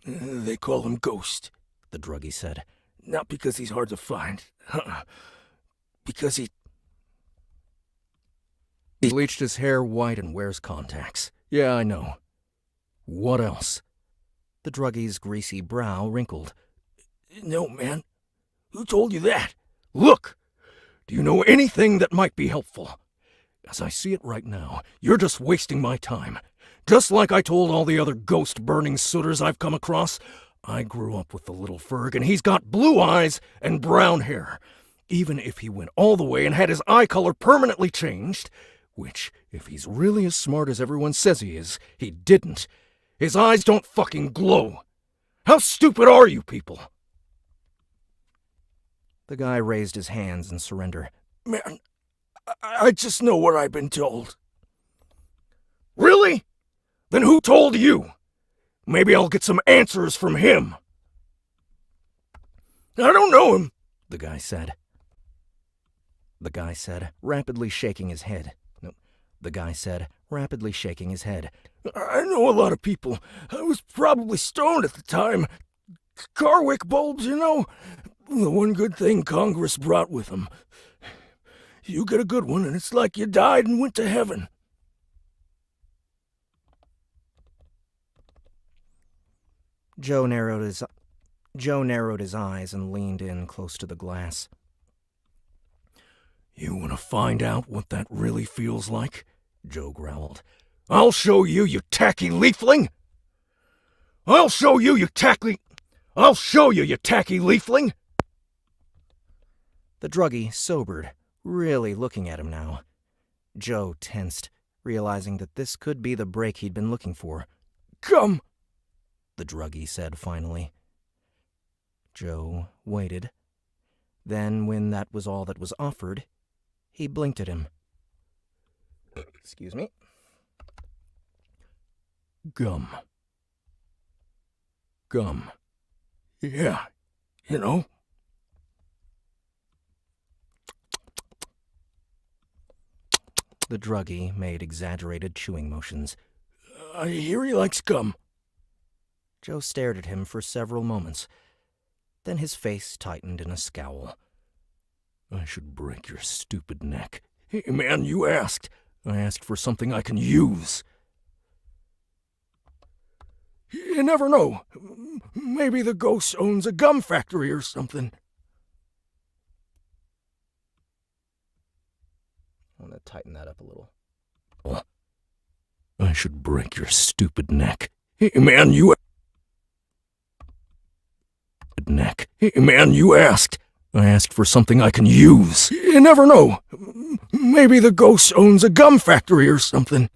They call him Ghost, the druggie said. Not because he's hard to find. Because he bleached his hair white and wears contacts. Yeah, I know. What else? The druggie's greasy brow wrinkled. No, man. Who told you that? Look! Do you know anything that might be helpful? As I see it right now, you're just wasting my time. Just like I told all the other ghost-burning sooters I've come across, I grew up with the little Ferg, and he's got blue eyes and brown hair. Even if he went all the way and had his eye color permanently changed, which, if he's really as smart as everyone says he is, he didn't. His eyes don't fucking glow. How stupid are you people? The guy raised his hands in surrender. Man, I just know what I've been told. Really? Then who told you? Maybe I'll get some answers from him. I don't know him, the guy said. The guy said, rapidly shaking his head. No, the guy said, rapidly shaking his head. I know a lot of people. I was probably stoned at the time. Car wick bulbs, you know? The one good thing Congress brought with them. You get a good one, and it's like you died and went to heaven. Joe narrowed his eyes and leaned in close to the glass. You want to find out what that really feels like? Joe growled. I'll show you, you tacky leafling! I'll show you, you tacky leafling! The druggie sobered, really looking at him now. Joe tensed, realizing that this could be the break he'd been looking for. Come, the druggie said finally. Joe waited. Then, when that was all that was offered, he blinked at him. Excuse me. Gum. Yeah, you know. The druggie made exaggerated chewing motions. I hear he likes gum. Joe stared at him for several moments. Then his face tightened in a scowl. I should break your stupid neck. Hey, man, you asked. I asked for something I can use. You never know. Maybe the ghost owns a gum factory or something. I'm going to tighten that up a little. I should break your stupid neck. Hey, man, you asked. I asked for something I can use. You never know. Maybe the ghost owns a gum factory or something.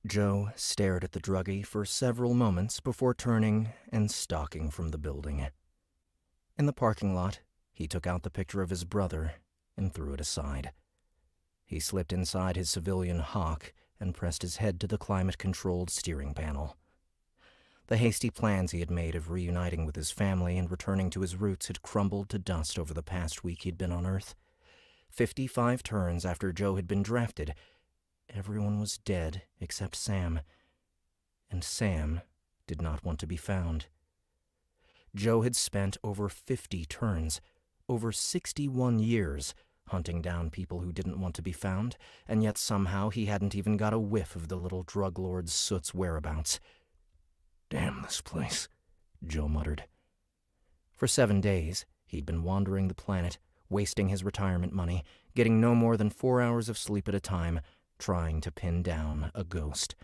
Joe stared at the druggie for several moments before turning and stalking from the building. In the parking lot, he took out the picture of his brother and threw it aside. He slipped inside his civilian Hawk and pressed his head to the climate-controlled steering panel. The hasty plans he had made of reuniting with his family and returning to his roots had crumbled to dust over the past week he'd been on Earth. 55 turns after Joe had been drafted, everyone was dead except Sam. And Sam did not want to be found. Joe had spent over 50 turns, over 61 years, hunting down people who didn't want to be found, and yet somehow he hadn't even got a whiff of the little drug lord Soot's whereabouts. Damn this place, Joe muttered. For 7 days, he'd been wandering the planet, wasting his retirement money, getting no more than 4 hours of sleep at a time, trying to pin down a ghost.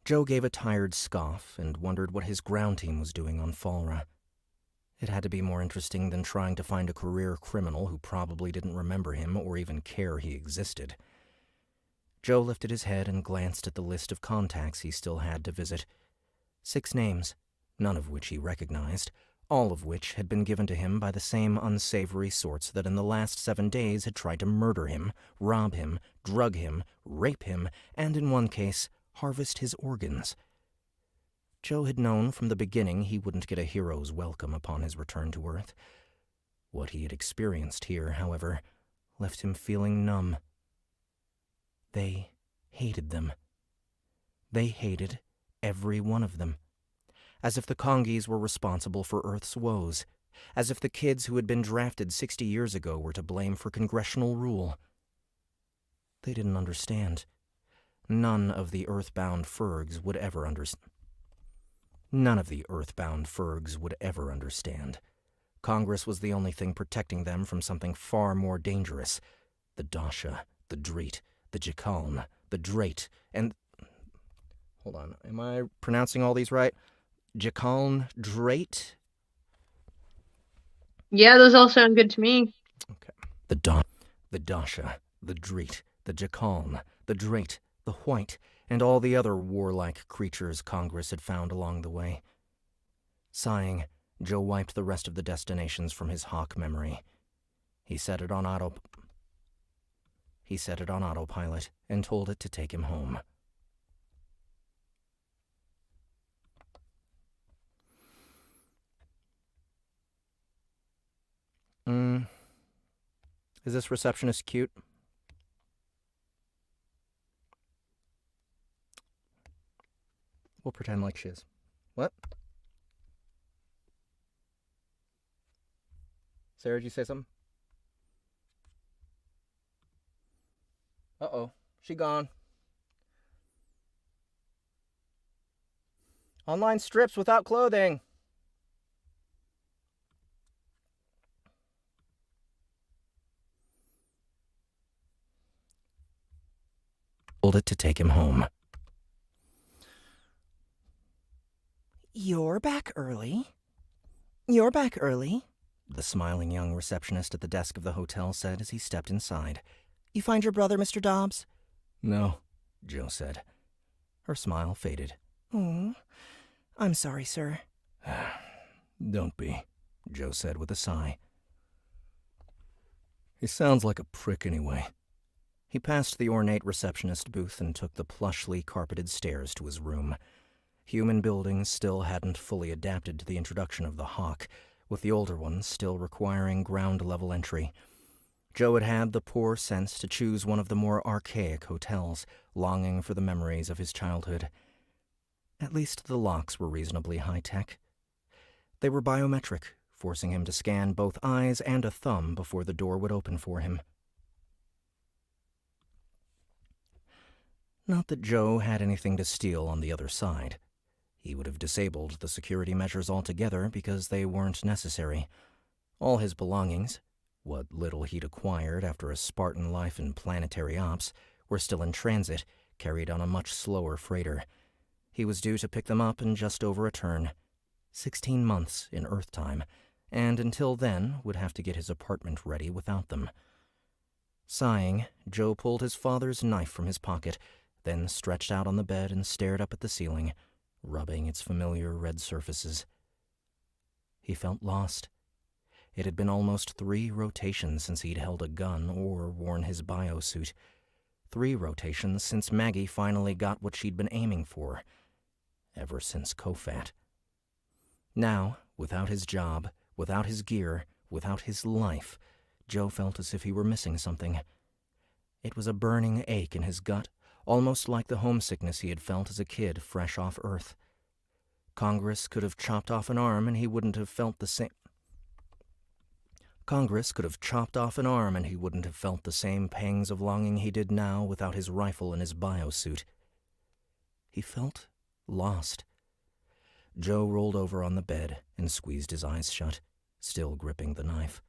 Joe gave a tired scoff and wondered what his ground team was doing on Falra. It had to be more interesting than trying to find a career criminal who probably didn't remember him or even care he existed. Joe lifted his head and glanced at the list of contacts he still had to visit. 6 names, none of which he recognized, all of which had been given to him by the same unsavory sorts that in the last 7 days had tried to murder him, rob him, drug him, rape him, and in one case, harvest his organs. Joe had known from the beginning he wouldn't get a hero's welcome upon his return to Earth. What he had experienced here, however, left him feeling numb. They hated them. They hated every one of them. as if the Congis were responsible for Earth's woes, as if the kids who had been drafted 60 years ago were to blame for congressional rule. They didn't understand. None of the earthbound Fergs would ever understand. None of the earthbound Fergs would ever understand. Congress was the only thing protecting them from something far more dangerous. The Dasha, the Dreet, the Jikaln, the Drate, and... Hold on, am I pronouncing all these right? Jikaln, Drate? Yeah, those all sound good to me. Okay. The Dasha, the Dreet, the Jikaln, the Drate, the Huouyt, and all the other warlike creatures Congress had found along the way. Sighing, Joe wiped the rest of the destinations from his hawk memory. He set it on autopilot and told it to take him home. Is this receptionist cute? We'll pretend like she is. What? Sarah, did you say something? Uh-oh. She gone. Online strips without clothing. Told it to take him home. You're back early. You're back early. The smiling young receptionist at the desk of the hotel said as he stepped inside. You find your brother, Mr. Dobbs? No, Joe said. Her smile faded. Oh, I'm sorry, sir. Don't be, Joe said with a sigh. He sounds like a prick anyway. He passed the ornate receptionist booth and took the plushly carpeted stairs to his room. Human buildings still hadn't fully adapted to the introduction of the Hawk, with the older ones still requiring ground-level entry. Joe had had the poor sense to choose one of the more archaic hotels, longing for the memories of his childhood. At least the locks were reasonably high-tech. They were biometric, forcing him to scan both eyes and a thumb before the door would open for him. Not that Joe had anything to steal on the other side. He would have disabled the security measures altogether because they weren't necessary. All his belongings, what little he'd acquired after a Spartan life in planetary ops, were still in transit, carried on a much slower freighter. He was due to pick them up in just over a turn. 16 months in Earth time, and until then would have to get his apartment ready without them. Sighing, Joe pulled his father's knife from his pocket, then stretched out on the bed and stared up at the ceiling, rubbing its familiar red surfaces. He felt lost. It had been almost 3 rotations since he'd held a gun or worn his biosuit. 3 rotations since Maggie finally got what she'd been aiming for. Ever since Kofat. Now, without his job, without his gear, without his life, Joe felt as if he were missing something. It was a burning ache in his gut, almost like the homesickness he had felt as a kid fresh off Earth. Congress could have chopped off an arm and he wouldn't have felt the same... Congress could have chopped off an arm and he wouldn't have felt the same pangs of longing he did now without his rifle and his biosuit. He felt lost. Joe rolled over on the bed and squeezed his eyes shut, still gripping the knife.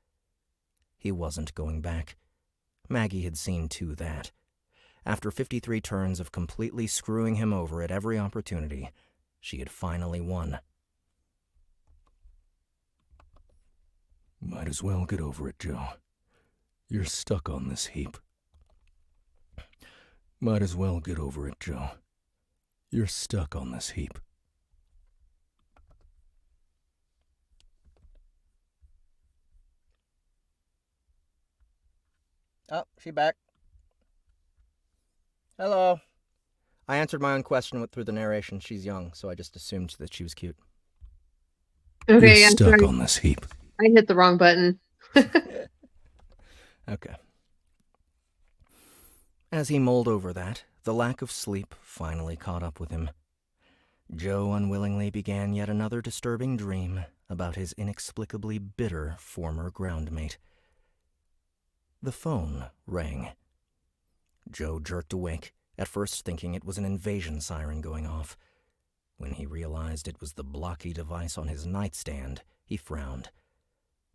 He wasn't going back. Maggie had seen to that. After 53 turns of completely screwing him over at every opportunity, she had finally won. Might as well get over it, Joe. You're stuck on this heap. Might as well get over it, Joe. You're stuck on this heap. Oh, she back. Hello. I answered my own question through the narration. She's young, so I just assumed that she was cute. Okay, You're I'm stuck sorry. on this heap. I hit the wrong button. Okay. As he mulled over that, the lack of sleep finally caught up with him. Joe unwillingly began yet another disturbing dream about his inexplicably bitter former groundmate. The phone rang. Joe jerked awake, at first thinking it was an invasion siren going off. When he realized it was the blocky device on his nightstand, he frowned.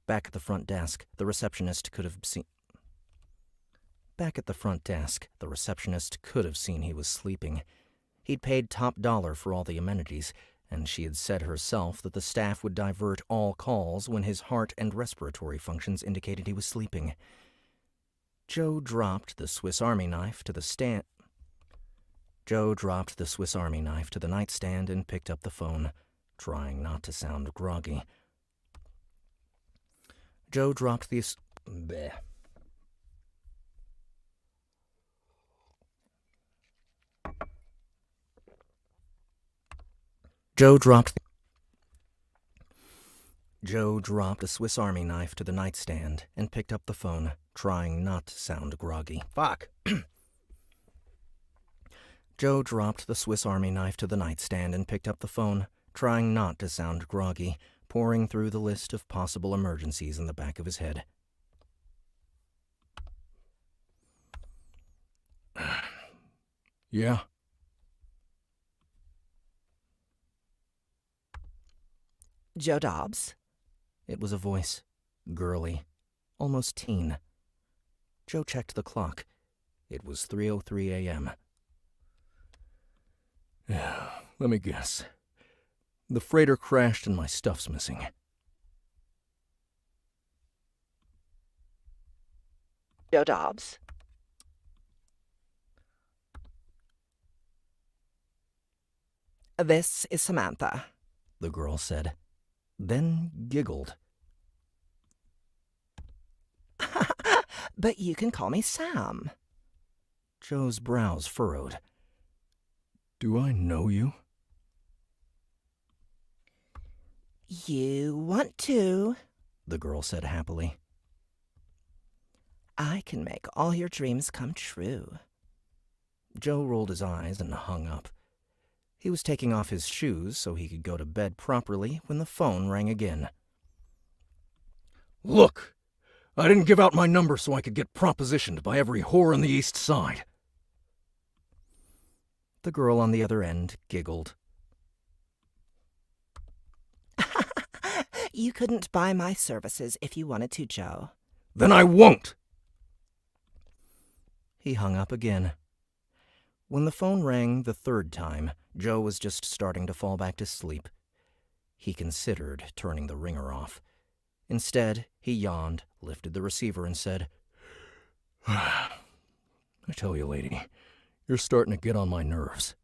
Back at the front desk, the receptionist could have seen he was sleeping. He'd paid top dollar for all the amenities, and she had said herself that the staff would divert all calls when his heart and respiratory functions indicated he was sleeping. Joe dropped the Swiss Army knife to the nightstand and picked up the phone, trying not to sound groggy. Joe dropped the Swiss Army knife to the nightstand and picked up the phone, trying not to sound groggy. Fuck. Joe dropped the Swiss Army knife to the nightstand and picked up the phone, trying not to sound groggy, poring through the list of possible emergencies in the back of his head. Yeah? Joe Dobbs? It was a voice, girly, almost teen. Joe checked the clock. It was 3:03 a.m. Let me guess. The freighter crashed and my stuff's missing. Joe Dobbs? This is Samantha, the girl said, then giggled. But you can call me Sam. Joe's brows furrowed. Do I know you? You want to, the girl said happily. I can make all your dreams come true. Joe rolled his eyes and hung up. He was taking off his shoes so he could go to bed properly when the phone rang again. Look! I didn't give out my number so I could get propositioned by every whore on the East Side. The girl on the other end giggled. You couldn't buy my services if you wanted to, Joe. Then I won't! He hung up again. When the phone rang the third time, Joe was just starting to fall back to sleep. He considered turning the ringer off. Instead, he yawned, lifted the receiver, and said, I tell you, lady, you're starting to get on my nerves.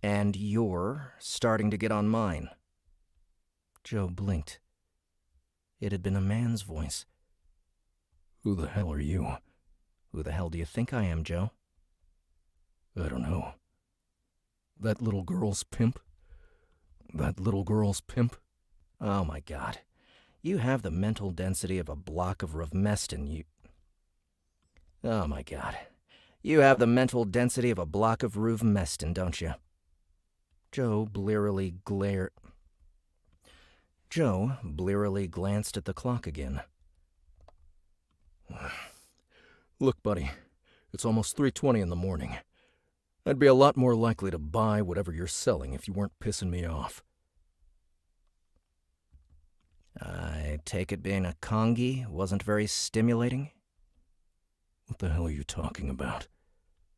And you're starting to get on mine. Joe blinked. It had been a man's voice. Who the hell are you? Who the hell do you think I am, Joe? I don't know. That little girl's pimp? That little girl's pimp? Oh my God. You have the mental density of a block of Revmestin, you... Oh my God. You have the mental density of a block of Revmestin, don't you? Joe blearily glanced at the clock again. Look, buddy, it's almost 3:20 in the morning. I'd be a lot more likely to buy whatever you're selling if you weren't pissing me off. I take it being a congie wasn't very stimulating? What the hell are you talking about?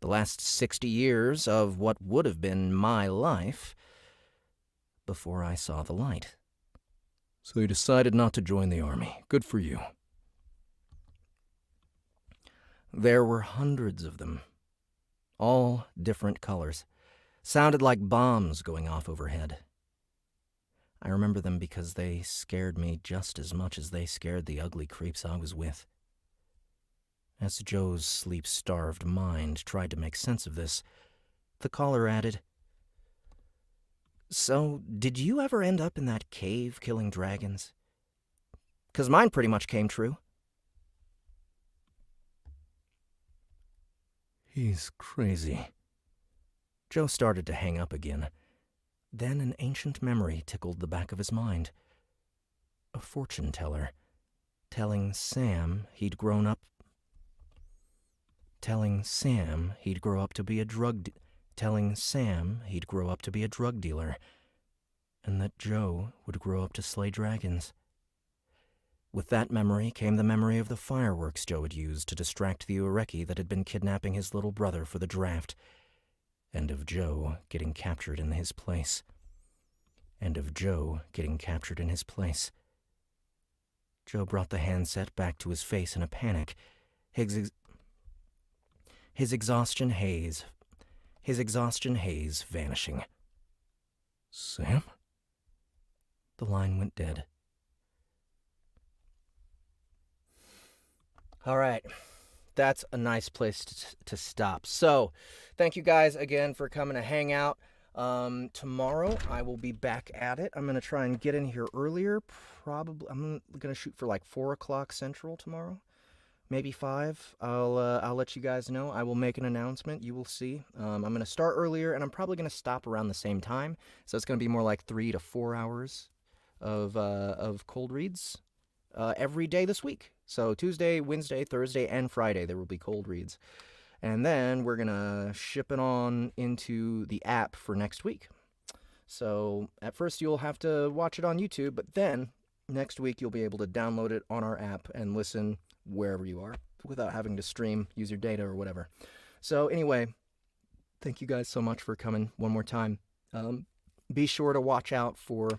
The last 60 years of what would have been my life before I saw the light. So you decided not to join the army. Good for you. There were hundreds of them, all different colors. Sounded like bombs going off overhead. I remember them because they scared me just as much as they scared the ugly creeps I was with. As Joe's sleep-starved mind tried to make sense of this, the caller added, "So, did you ever end up in that cave killing dragons? 'Cause mine pretty much came true." He's crazy. Joe started to hang up again. Then an ancient memory tickled the back of his mind. A fortune teller, telling Sam he'd grow up to be a drug dealer, and that Joe would grow up to slay dragons. With that memory came the memory of the fireworks Joe had used to distract the Ureki that had been kidnapping his little brother for the draft, and of Joe getting captured in his place. Joe brought the handset back to his face in a panic, his exhaustion haze vanishing. Sam? The line went dead. All right. That's a nice place to stop. So, thank you guys again for coming to hang out. Tomorrow I will be back at it. I'm going to try and get in here earlier. Probably, I'm going to shoot for like 4 o'clock Central tomorrow. Maybe 5. I'll let you guys know. I will make an announcement. You will see. I'm going to start earlier, and I'm probably going to stop around the same time. So it's going to be more like 3 to 4 hours of cold reads every day this week. So Tuesday, Wednesday, Thursday, and Friday there will be cold reads. And then we're going to ship it on into the app for next week. So at first you'll have to watch it on YouTube, but then next week you'll be able to download it on our app and listen wherever you are without having to stream, use your data or whatever. So anyway, thank you guys so much for coming one more time. Be sure to watch out for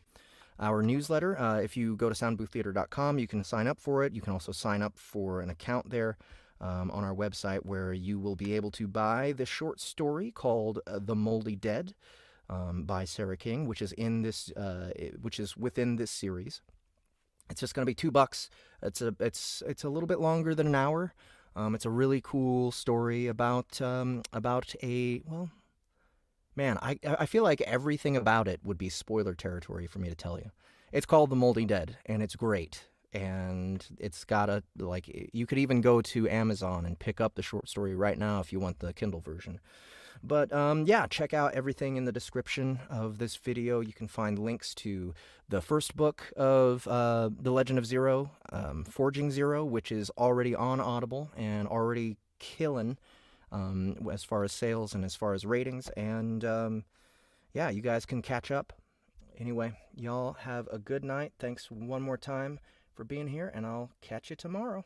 our newsletter. If you go to soundbooththeater.com, you can sign up for it. You can also sign up for an account there on our website where you will be able to buy the short story called The Moldy Dead by Sara King, which is within this series. It's just going to be $2. It's a little bit longer than an hour. It's a really cool story about a, well, man, I feel like everything about it would be spoiler territory for me to tell you. It's called The Moldy Dead, and it's great. And it's got you could even go to Amazon and pick up the short story right now if you want the Kindle version. But yeah, check out everything in the description of this video. You can find links to the first book of The Legend of Zero, Forging Zero, which is already on Audible and already killing as far as sales and as far as ratings. And yeah, you guys can catch up. Anyway, y'all have a good night. Thanks one more time for being here, and I'll catch you tomorrow.